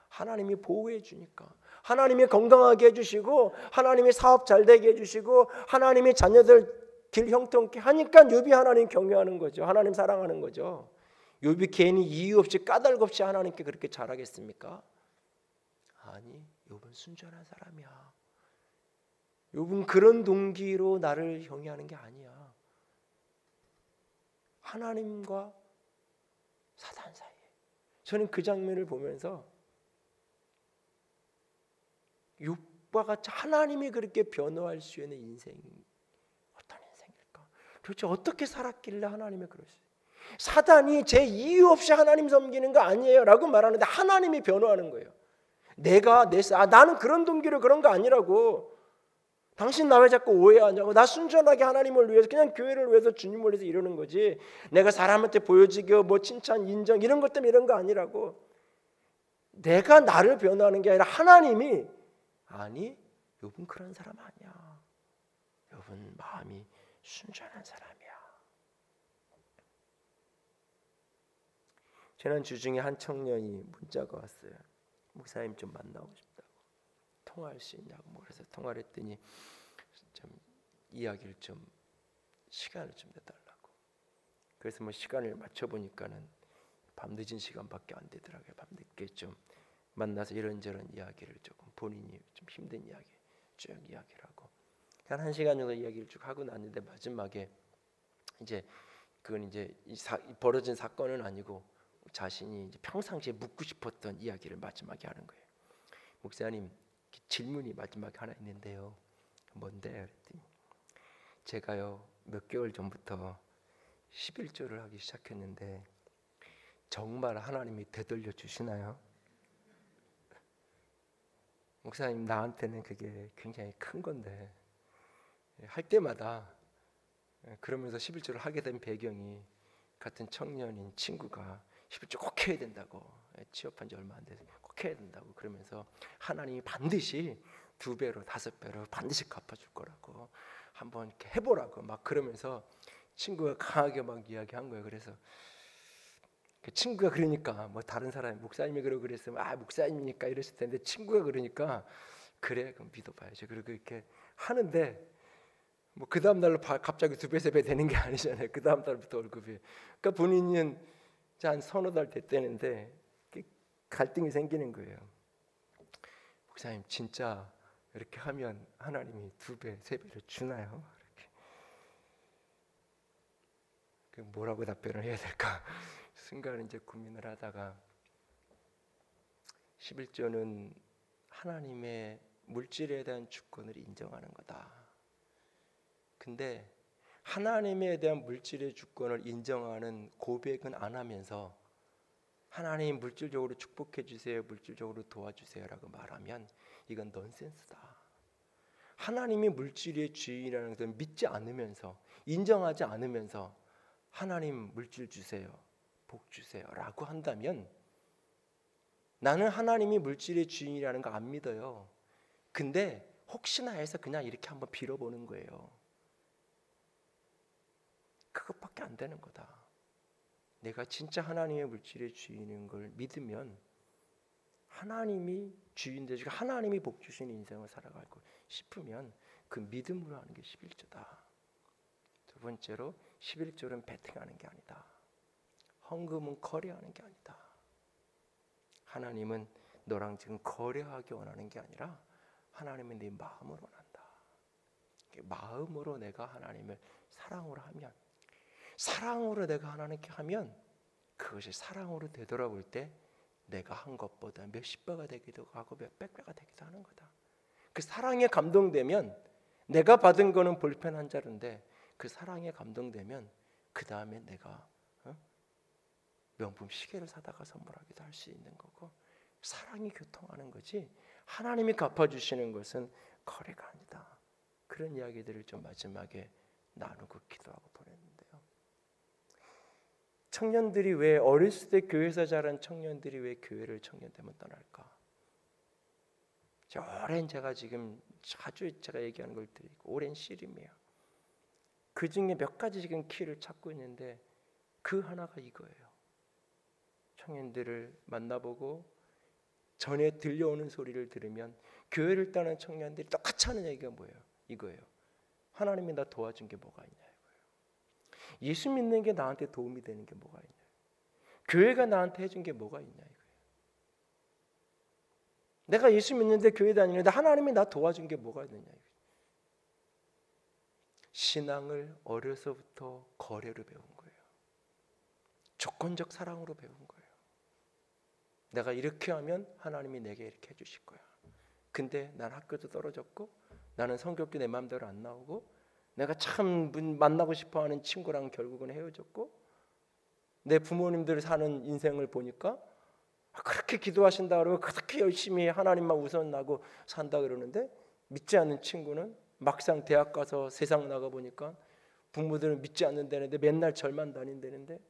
하나님이 보호해주니까, 하나님이 건강하게 해주시고, 하나님이 사업 잘되게 해주시고, 하나님이 자녀들 길 형통케 하니까 욥이 하나님 경외하는 거죠. 하나님 사랑하는 거죠. 욥이 괜히 이유 없이 까닭 없이 하나님께 그렇게 잘하겠습니까? 아니, 욥은 순전한 사람이야. 욥은 그런 동기로 나를 경외하는 게 아니야. 하나님과 사단 사이에. 저는 그 장면을 보면서 욥과 같이 하나님이 그렇게 변호할 수 있는 인생이 어떤 인생일까? 도대체 어떻게 살았길래 하나님이 그러시? 사단이 제 이유 없이 하나님 섬기는 거 아니에요 라고 말하는데, 하나님이 변호하는 거예요. 나는 그런 동기로 그런 거 아니라고. 당신 나 왜 자꾸 오해하냐고. 나 순전하게 하나님을 위해서, 그냥 교회를 위해서, 주님을 위해서 이러는 거지. 내가 사람한테 보여지게 뭐 칭찬, 인정 이런 것 때문에 이런 거 아니라고. 내가 나를 변호하는 게 아니라 하나님이, 아니, 욥은 그런 사람 아니야. 욥은 마음이 순전한 사람이야. 지난 주 중에 한 청년이 문자가 왔어요. 목사님 좀 만나고 싶다고, 통화할 수 있냐고. 그래서 통화를 했더니 좀 이야기를 좀 시간을 좀 내달라고. 그래서 시간을 맞춰 보니까는 밤 늦은 시간밖에 안 되더라고요. 밤 늦게 좀 만나서 이런저런 이야기를 조금, 본인이 좀 힘든 이야기 쭉 이야기를 하고, 한 시간 정도 이야기를 쭉 하고 났는데, 마지막에 이제 그건 이제 벌어진 사건은 아니고 자신이 이제 평상시에 묻고 싶었던 이야기를 마지막에 하는 거예요. 목사님, 질문이 마지막에 하나 있는데요. 뭔데? 그랬더니 제가요 몇 개월 전부터 11조를 하기 시작했는데 정말 하나님이 되돌려 주시나요? 목사님, 나한테는 그게 굉장히 큰 건데 할 때마다, 그러면서 11조를 하게 된 배경이 같은 청년인 친구가 11조 꼭 해야 된다고, 취업한 지 얼마 안 돼서 꼭 해야 된다고 그러면서 하나님이 반드시 2배로 5배로 반드시 갚아줄 거라고, 한번 이렇게 해보라고 막 그러면서 친구가 강하게 막 이야기한 거예요. 그래서 그 친구가 그러니까, 다른 사람이 목사님이 그러고 그랬으면 목사님이니까 이랬을 텐데, 친구가 그러니까 그래 그럼 믿어봐야죠. 그리고 이렇게 하는데 그 다음 날로 갑자기 2배 3배 되는 게 아니잖아요. 그 다음 달부터 월급이. 그러니까 본인은 한 서너 달 됐다는데 갈등이 생기는 거예요. 목사님, 진짜 이렇게 하면 하나님이 2배 3배를 주나요? 이렇게 뭐라고 답변을 해야 될까? 순간 이제 고민을 하다가, 11조는 하나님의 물질에 대한 주권을 인정하는 거다. 근데 하나님에 대한 물질의 주권을 인정하는 고백은 안 하면서 하나님 물질적으로 축복해 주세요, 물질적으로 도와주세요라고 말하면 이건 넌센스다. 하나님이 물질의 주인이라는 것을 믿지 않으면서, 인정하지 않으면서 하나님 물질 주세요, 복 주세요라고 한다면 나는 하나님이 물질의 주인이라는 거 안 믿어요. 근데 혹시나 해서 그냥 이렇게 한번 빌어보는 거예요. 그것밖에 안 되는 거다. 내가 진짜 하나님의 물질의 주인인 걸 믿으면 하나님이 주인 되시고 하나님이 복 주신 인생을 살아가고 싶으면 그 믿음으로 하는 게 11조다. 두 번째로 11조는 베팅하는 게 아니다. 헌금은 거래하는 게 아니다. 하나님은 너랑 지금 거래하기 원하는 게 아니라 하나님은 네 마음을 원한다. 마음으로 내가 하나님을 사랑으로 하면, 사랑으로 내가 하나님께 하면 그것이 사랑으로 되돌아올 때 내가 한 것보다 몇십 배가 되기도 하고 몇백 배가 되기도 하는 거다. 그 사랑에 감동되면 내가 받은 거는 볼펜 한 자루인데 그 사랑에 감동되면 그 다음에 내가 명품 시계를 사다가 선물하기도 할 수 있는 거고, 사랑이 교통하는 거지 하나님이 갚아주시는 것은 거래가 아니다. 그런 이야기들을 좀 마지막에 나누고 기도하고 보냈는데요. 청년들이 왜 어렸을 때 교회에서 자란 청년들이 왜 교회를 청년 되면 떠날까? 오랜 제가 지금 자주 제가 얘기하는 걸 드리고 오랜 씨름이에요. 그 중에 몇 가지 지금 키를 찾고 있는데 그 하나가 이거예요. 청년들을 만나보고 전에 들려오는 소리를 들으면 교회를 떠난 청년들이 똑같이 하는 얘기가 뭐예요? 이거예요. 하나님이 나 도와준 게 뭐가 있냐 이거예요. 예수 믿는 게 나한테 도움이 되는 게 뭐가 있냐, 교회가 나한테 해준 게 뭐가 있냐 이거예요. 내가 예수 믿는데 교회 다니는데 하나님이 나 도와준 게 뭐가 있느냐 이거예요. 신앙을 어려서부터 거래로 배운 거예요. 조건적 사랑으로 배운 거예요. 내가 이렇게 하면 하나님이 내게 이렇게 해주실 거야. 근데 난 학교도 떨어졌고 나는 성격도 내 마음대로 안 나오고 내가 참 만나고 싶어하는 친구랑 결국은 헤어졌고 내 부모님들 사는 인생을 보니까 그렇게 기도하신다 그러고 그렇게 열심히 하나님만 우선하고 산다 그러는데 믿지 않는 친구는 막상 대학 가서 세상 나가보니까 부모들은 믿지 않는다는데 맨날 절만 다닌다는데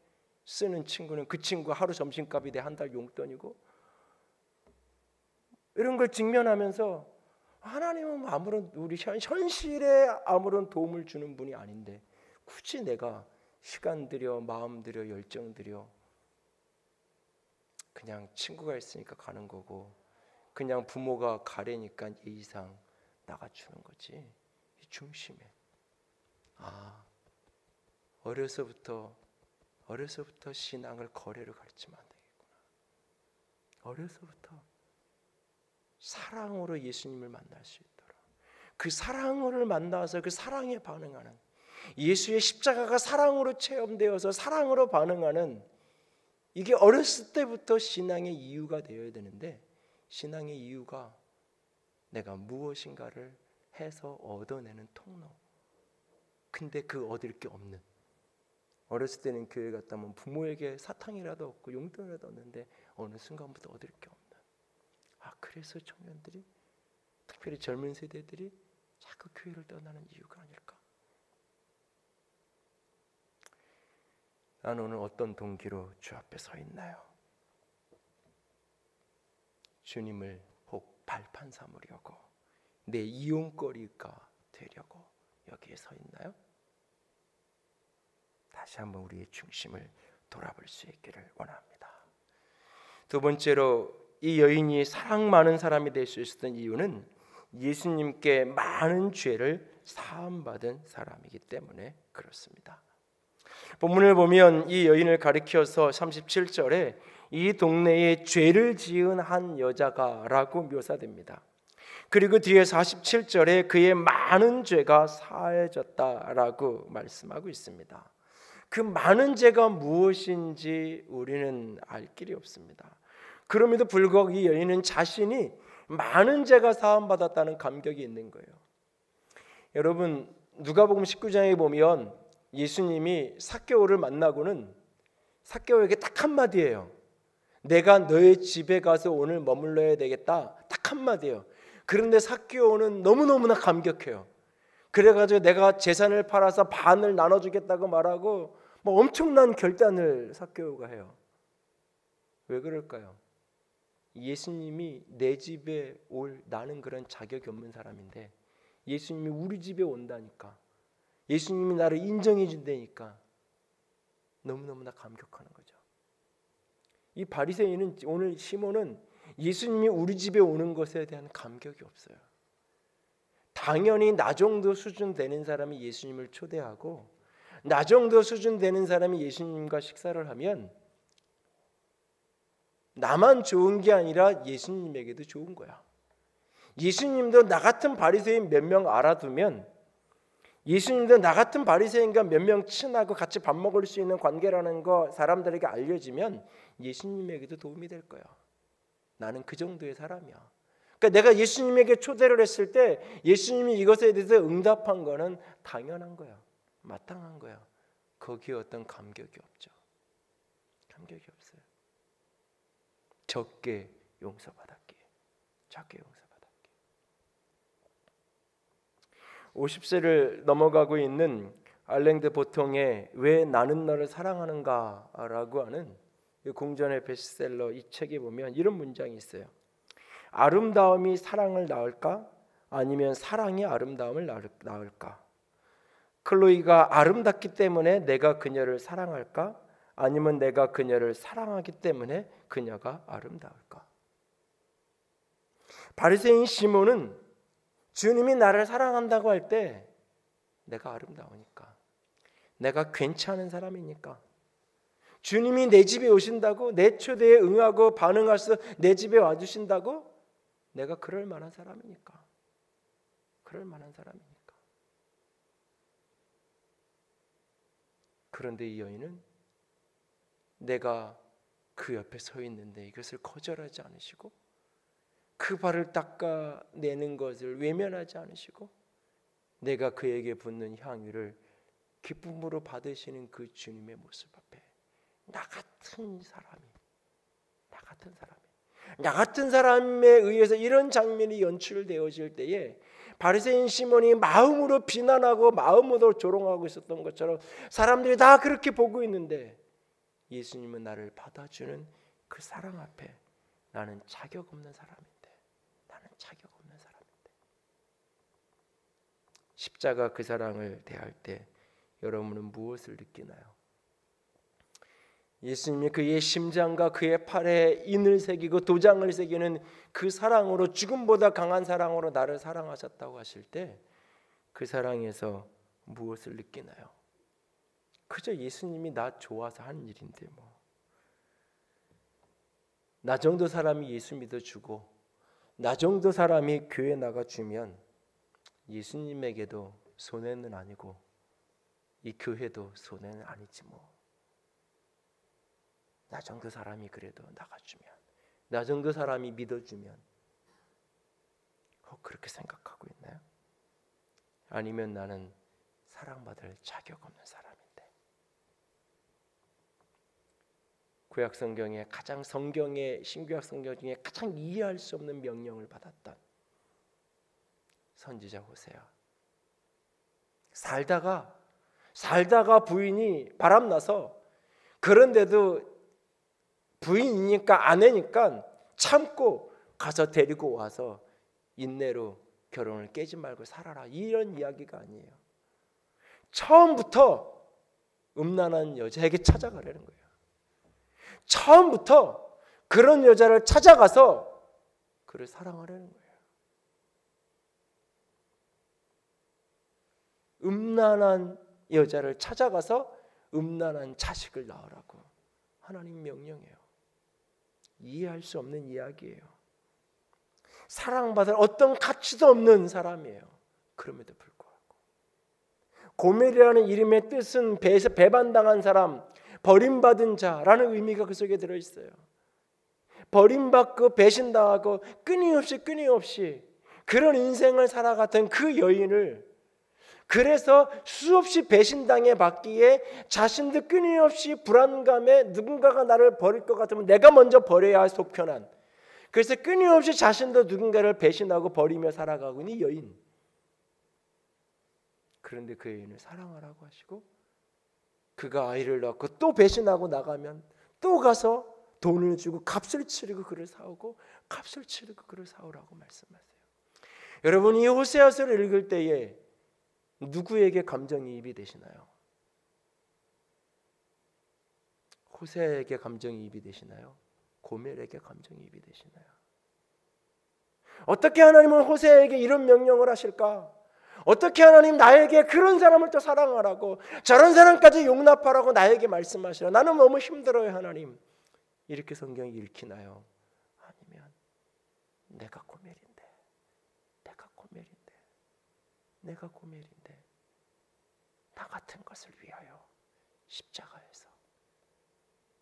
쓰는 친구는 그 친구 하루 점심값이 내 한 달 용돈이고, 이런 걸 직면하면서 하나님은 아무런 우리 현실에 아무런 도움을 주는 분이 아닌데 굳이 내가 시간 들여 마음 들여 열정 들여 그냥 친구가 있으니까 가는 거고 그냥 부모가 가래니까 예의상 나가주는 거지. 이 중심에 어려서부터 신앙을 거래로 가르치면 안 되겠구나. 어려서부터 사랑으로 예수님을 만날 수 있도록, 그 사랑을 만나서 그 사랑에 반응하는, 예수의 십자가가 사랑으로 체험되어서 사랑으로 반응하는, 이게 어렸을 때부터 신앙의 이유가 되어야 되는데 신앙의 이유가 내가 무엇인가를 해서 얻어내는 통로. 근데 그 얻을 게 없는, 어렸을 때는 교회 갔다 오면 부모에게 사탕이라도 얻고 용돈이라도 얻는데 어느 순간부터 얻을 게 없는, 그래서 청년들이, 특별히 젊은 세대들이 자꾸 교회를 떠나는 이유가 아닐까? 나는 오늘 어떤 동기로 주 앞에 서 있나요? 주님을 혹 발판 삼으려고, 내 이용거리가 되려고 여기에 서 있나요? 다시 한번 우리의 중심을 돌아볼 수 있기를 원합니다. 두 번째로, 이 여인이 사랑 많은 사람이 될 수 있었던 이유는 예수님께 많은 죄를 사함받은 사람이기 때문에 그렇습니다. 본문을 보면 이 여인을 가리켜서 37절에 이 동네에 죄를 지은 한 여자가 라고 묘사됩니다. 그리고 뒤에 47절에 그의 많은 죄가 사해졌다라고 말씀하고 있습니다. 그 많은 죄가 무엇인지 우리는 알 길이 없습니다. 그럼에도 불구하고 이 여인은 자신이 많은 죄가 사함받았다는 감격이 있는 거예요. 여러분, 누가복음 19장에 보면 예수님이 삭개오를 만나고는 삭개오에게 딱 한마디예요. 내가 너의 집에 가서 오늘 머물러야 되겠다. 딱 한마디예요. 그런데 삭개오는 너무너무나 감격해요. 그래가지고 내가 재산을 팔아서 반을 나눠주겠다고 말하고 뭐 엄청난 결단을 삭개오가 해요. 왜 그럴까요? 예수님이 내 집에 올 나는 그런 자격이 없는 사람인데 예수님이 우리 집에 온다니까, 예수님이 나를 인정해 준다니까 너무너무나 감격하는 거죠. 이 바리새인은, 오늘 시몬은 예수님이 우리 집에 오는 것에 대한 감격이 없어요. 당연히 나 정도 수준 되는 사람이 예수님을 초대하고 나 정도 수준 되는 사람이 예수님과 식사를 하면 나만 좋은 게 아니라 예수님에게도 좋은 거야. 예수님도 나 같은 바리새인 몇 명 알아두면, 예수님도 나 같은 바리새인과 몇 명 친하고 같이 밥 먹을 수 있는 관계라는 거 사람들에게 알려지면 예수님에게도 도움이 될 거야. 나는 그 정도의 사람이야. 그러니까 내가 예수님에게 초대를 했을 때 예수님이 이것에 대해서 응답한 거는 당연한 거야. 마땅한 거야. 거기에 어떤 감격이 없죠. 감격이 없어요. 적게 용서받았기에, 작게 용서받았기에. 50세를 넘어가고 있는 알랭드 보통의 왜 나는 너를 사랑하는가라고 하는 공전의 베스트셀러 이 책에 보면 이런 문장이 있어요. 아름다움이 사랑을 낳을까? 아니면 사랑이 아름다움을 낳을까? 클로이가 아름답기 때문에 내가 그녀를 사랑할까? 아니면 내가 그녀를 사랑하기 때문에 그녀가 아름다울까? 바리새인 시몬은 주님이 나를 사랑한다고 할 때 내가 아름다우니까, 내가 괜찮은 사람이니까, 주님이 내 집에 오신다고, 내 초대에 응하고 반응해서 내 집에 와주신다고, 내가 그럴 만한 사람이니까, 그럴 만한 사람이니까. 그런데 이 여인은 내가 그 옆에 서 있는데 이것을 거절하지 않으시고 그 발을 닦아내는 것을 외면하지 않으시고 내가 그에게 붓는 향유를 기쁨으로 받으시는 그 주님의 모습 앞에 나 같은 사람에 의해서 이런 장면이 연출되어질 때에 바리새인 시몬이 마음으로 비난하고 마음으로 조롱하고 있었던 것처럼 사람들이 다 그렇게 보고 있는데 예수님은 나를 받아주는 그 사랑 앞에 나는 자격 없는 사람인데, 십자가 그 사랑을 대할 때 여러분은 무엇을 느끼나요? 예수님이 그의 심장과 그의 팔에 인을 새기고 도장을 새기는 그 사랑으로, 죽음보다 강한 사랑으로 나를 사랑하셨다고 하실 때 그 사랑에서 무엇을 느끼나요? 그저 예수님이 나 좋아서 한 일인데 나 정도 사람이 예수 믿어주고 나 정도 사람이 교회 나가주면 예수님에게도 손해는 아니고 이 교회도 손해는 아니지 나 정도 사람이 그래도 나가주면, 나 정도 사람이 믿어주면 그렇게 생각하고 있나요? 아니면 나는 사랑받을 자격 없는 사람인데, 구약 성경의 가장 신구약 성경 중에 가장 이해할 수 없는 명령을 받았던 선지자 호세아, 살다가 부인이 바람나서, 그런데도 부인이니까 아내니까 참고 가서 데리고 와서 인내로 결혼을 깨지 말고 살아라, 이런 이야기가 아니에요. 처음부터 음란한 여자에게 찾아가려는 거예요. 처음부터 그런 여자를 찾아가서 그를 사랑하려는 거예요. 음란한 여자를 찾아가서 음란한 자식을 낳으라고 하나님 명령해요. 이해할 수 없는 이야기예요. 사랑받을 어떤 가치도 없는 사람이에요. 그럼에도 불구하고 고멜이라는 이름의 뜻은 배반당한 사람, 버림받은 자라는 의미가 그 속에 들어있어요. 버림받고 배신당하고 끊임없이 그런 인생을 살아갔던 그 여인을, 그래서 수없이 배신당해 받기에 자신도 끊임없이 불안감에 누군가가 나를 버릴 것 같으면 내가 먼저 버려야 속편한, 그래서 끊임없이 자신도 누군가를 배신하고 버리며 살아가고 있는 여인. 그런데 그 여인을 사랑하라고 하시고, 그가 아이를 낳고 또 배신하고 나가면 또 가서 돈을 주고 값을 치르고 그를 사오고, 값을 치르고 그를 사오라고 말씀하세요. 여러분, 이 호세아서를 읽을 때에 누구에게 감정이입이 되시나요? 호세에게 감정이입이 되시나요? 고멜에게 감정이입이 되시나요? 어떻게 하나님은 호세에게 이런 명령을 하실까? 어떻게 하나님 나에게 그런 사람을 또 사랑하라고, 저런 사람까지 용납하라고 나에게 말씀하시라? 나는 너무 힘들어요 하나님. 이렇게 성경이 읽히나요? 아니면 내가 고멜인데 나 같은 것을 위하여 십자가에서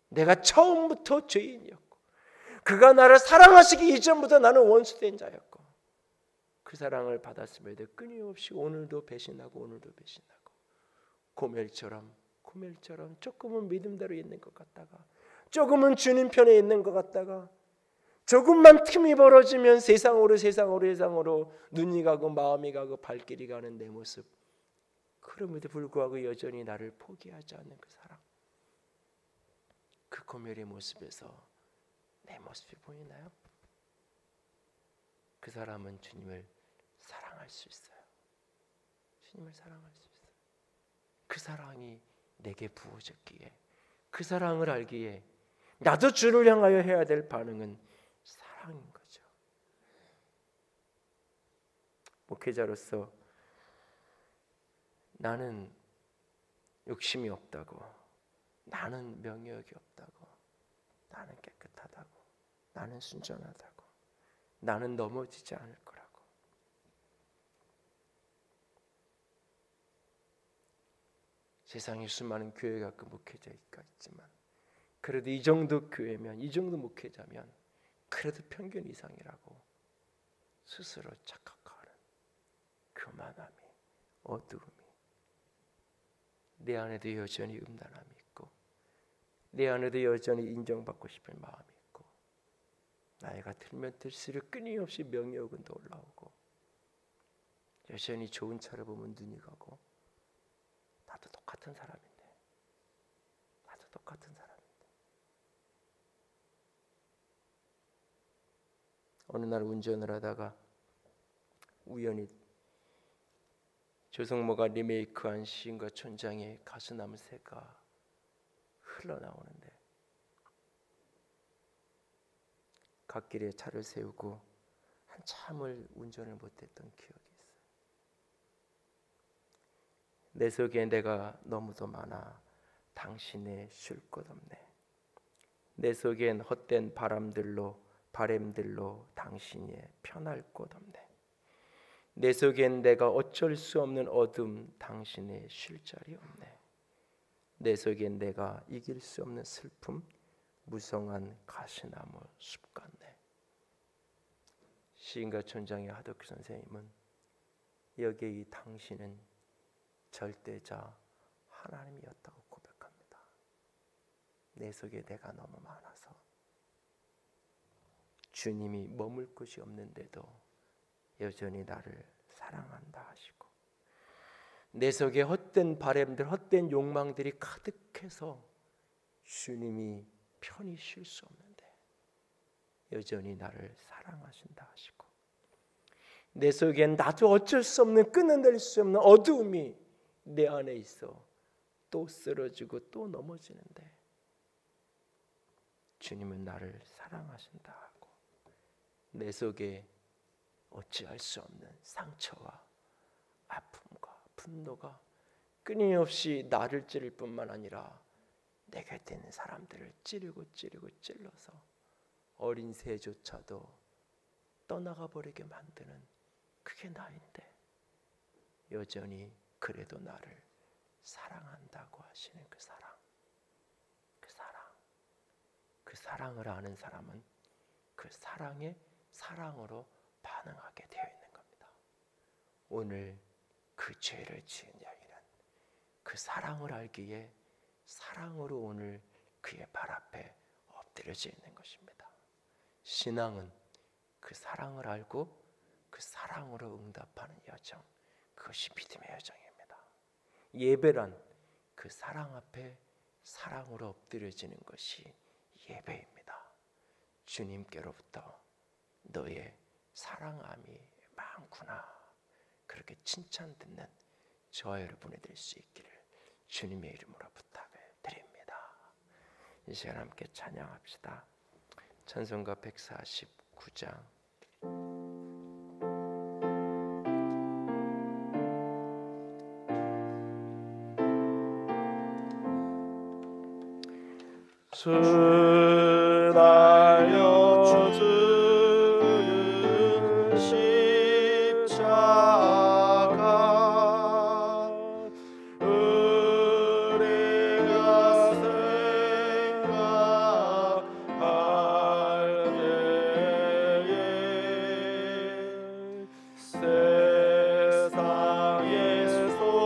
내가 처음부터 죄인이었고 그가 나를 사랑하시기 이전부터 나는 원수된 자였고 그 사랑을 받았음에도 끊임없이 오늘도 배신하고 고멜처럼 조금은 믿음대로 있는 것 같다가, 조금은 주님 편에 있는 것 같다가, 조금만 틈이 벌어지면 세상으로 눈이 가고 마음이 가고 발길이 가는 내 모습, 그럼에도 불구하고 여전히 나를 포기하지 않는 그 사랑, 그 고멜의 모습에서 내 모습이 보이나요? 그 사람은 주님을 사랑할 수 있어요. 주님을 사랑할 수 있어요. 그 사랑이 내게 부어졌기에, 그 사랑을 알기에 나도 주를 향하여 해야 될 반응은 사랑인 거죠. 목회자로서 나는 욕심이 없다고, 나는 명예욕이 없다고, 나는 깨끗하다고, 나는 순전하다고, 나는 넘어지지 않을 거라고. 세상에 수많은 교회가 그 목회자가 있지만, 그래도 이 정도 교회면, 이 정도 목회자면 그래도 평균 이상이라고 스스로 착각하는 교만함이, 어두움이, 내 안에도 여전히 음란함이 있고, 내 안에도 여전히 인정받고 싶은 마음이 있고, 나이가 들면 들수록 끊임없이 명예욕은 더 올라오고, 여전히 좋은 차를 보면 눈이 가고, 나도 똑같은 사람인데. 어느 날 운전을 하다가 우연히 조성모가 리메이크한 시인과 촌장의 가수나무 새가 흘러나오는데, 갓길에 차를 세우고 한참을 운전을 못했던 기억이 있어요. 내 속에 내가 너무도 많아 당신의 쉴 곳 없네. 내 속엔 헛된 바람들로 당신이 편할 곳 없네. 내 속엔 내가 어쩔 수 없는 어둠, 당신의 쉴 자리 없네. 내 속엔 내가 이길 수 없는 슬픔, 무성한 가시나무 숲 같네. 시인과 촌장의 하덕규 선생님은 여기에 이 당신은 절대자 하나님이었다고 고백합니다. 내 속에 내가 너무 많아서 주님이 머물 곳이 없는데도 여전히 나를 사랑한다 하시고, 내 속에 헛된 바람들, 헛된 욕망들이 가득해서 주님이 편히 쉴 수 없는데 여전히 나를 사랑하신다 하시고, 내 속엔 나도 어쩔 수 없는, 끊어낼 수 없는 어두움이 내 안에 있어 또 쓰러지고 또 넘어지는데 주님은 나를 사랑하신다 하고, 내 속에 어찌할 수 없는 상처와 아픔과 분노가 끊임없이 나를 찌를 뿐만 아니라 내 곁에 있는 사람들을 찔러서 어린 새조차도 떠나가 버리게 만드는 그게 나인데 여전히 그래도 나를 사랑한다고 하시는 그 사랑을 아는 사람은 그 사랑의 사랑으로 반응하게 되어 있는 겁니다. 오늘 그 죄를 지은 여인은 그 사랑을 알기에 사랑으로 오늘 그의 발 앞에 엎드려져 있는 것입니다. 신앙은 그 사랑을 알고 그 사랑으로 응답하는 여정, 그것이 믿음의 여정입니다. 예배란 그 사랑 앞에 사랑으로 엎드려지는 것이 예배입니다. 주님께로부터 너의 사랑함이 많구나, 그렇게 칭찬 듣는 저와 여러분이 될 수 있기를 주님의 이름으로 부탁을 드립니다. 이 시간 함께 찬양합시다. 찬송가 149장. 주 달려 죽은 십자가 우리가 생각할 때에 세상에 속한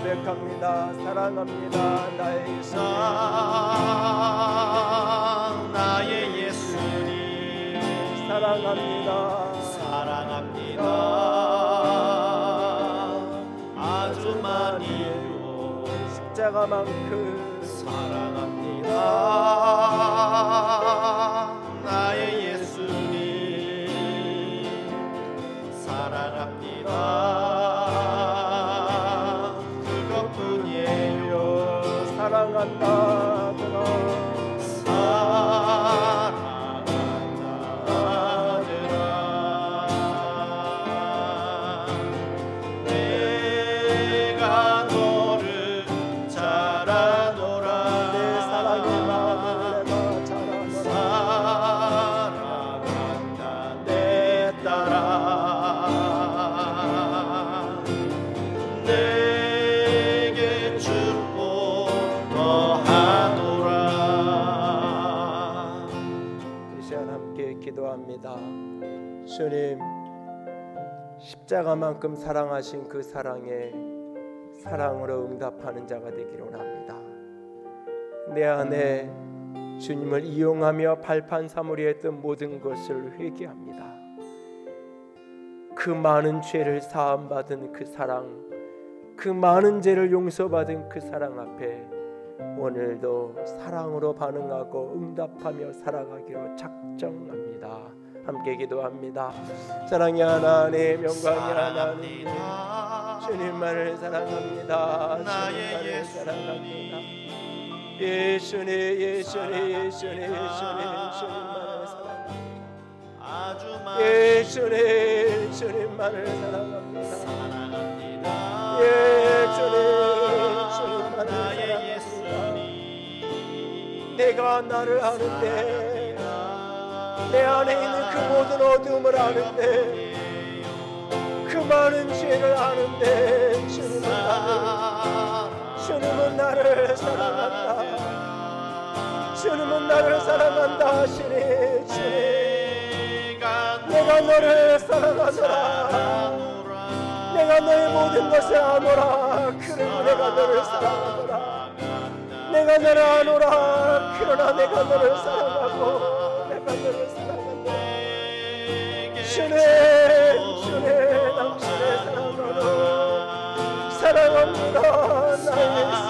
고백합니다. 사랑합니다. 나의 예수님. 나의 예수님. 사랑합니다. 사랑합니다. 아주 많이요. 십자가만큼 사랑합니다. 나의 예수님. 사랑합니다. 기도합니다. 주님, 십자가만큼 사랑하신 그 사랑에 사랑으로 응답하는 자가 되기를 원합니다. 내 안에 주님을 이용하며 발판 삼으려 했던 모든 것을 회개합니다. 그 많은 죄를 사함받은 그 사랑, 그 많은 죄를 용서받은 그 사랑 앞에 오늘도 사랑으로 반응하고 응답하며 살아가기로 작정합니다. 함께 기도합니다. 사랑의 하나님, 영광의 하나님, 주님만을 사랑합니다. 주님만을 사랑합니다. 예수님, 예수님, 예수님, 예수님, 주님만을 사랑합니다. 예수님, 주님만을 사랑합니다. 예수님, 주님만을 사랑합니다. 내가 나를 아는데, 내 안에 있는 그 모든 어둠을 아는데, 그 많은 죄를 아는데, 주님은 나를 사랑한다. 주님은 나를 사랑한다 하시니, 주님, 내가 너를 사랑하노라. 내가 너의 모든 것을 아노라. 그러므로 내가 너를 사랑하노라. 내가 너를 아노라. 그러나 내가 너를 사랑하고 내가 너를 사랑한다. 주님, 주님, 당신의 사랑으로 사랑합니다. 나의 예수.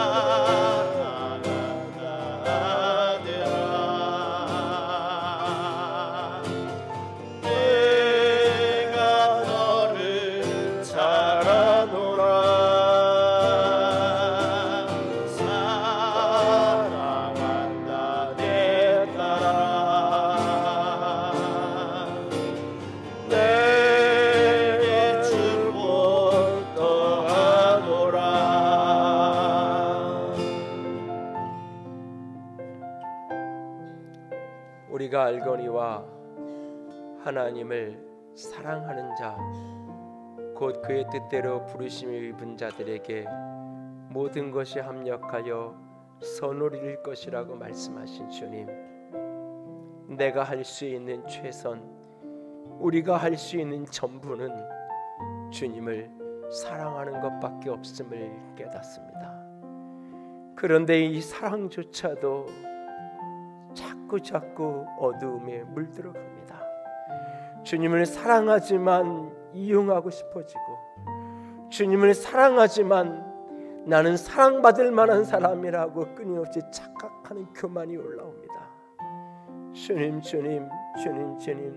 우리가 알거니와 하나님을 사랑하는 자, 곧 그의 뜻대로 부르심을 입은 자들에게 모든 것이 합력하여 선을 이룰 것이라고 말씀하신 주님, 내가 할 수 있는 최선, 우리가 할 수 있는 전부는 주님을 사랑하는 것밖에 없음을 깨닫습니다. 그런데 이 사랑조차도 자꾸 어두움에 물들어갑니다. 주님을 사랑하지만 이용하고 싶어지고, 주님을 사랑하지만 나는 사랑받을 만한 사람이라고 끊임없이 착각하는 교만이 올라옵니다. 주님,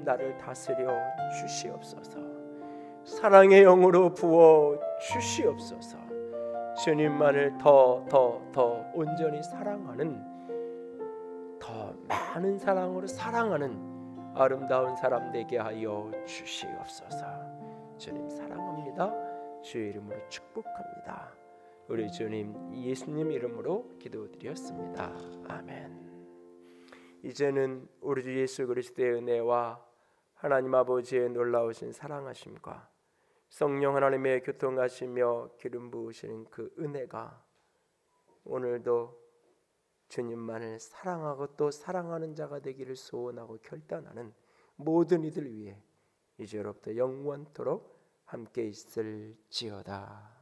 나를 다스려 주시옵소서. 사랑의 영으로 부어 주시옵소서. 주님만을 더 온전히 사랑하는, 더 많은 사랑으로 사랑하는 아름다운 사람 되게 하여 주시옵소서. 주님 사랑합니다. 주의 이름으로 축복합니다. 우리 주님 예수님 이름으로 기도드렸습니다. 아멘. 이제는 우리 주 예수 그리스도의 은혜와 하나님 아버지의 놀라우신 사랑하심과 성령 하나님의 교통하시며 기름 부으시는 그 은혜가 오늘도 주님만을 사랑하고 또 사랑하는 자가 되기를 소원하고 결단하는 모든 이들 위해 이제로부터 영원토록 함께 있을지어다.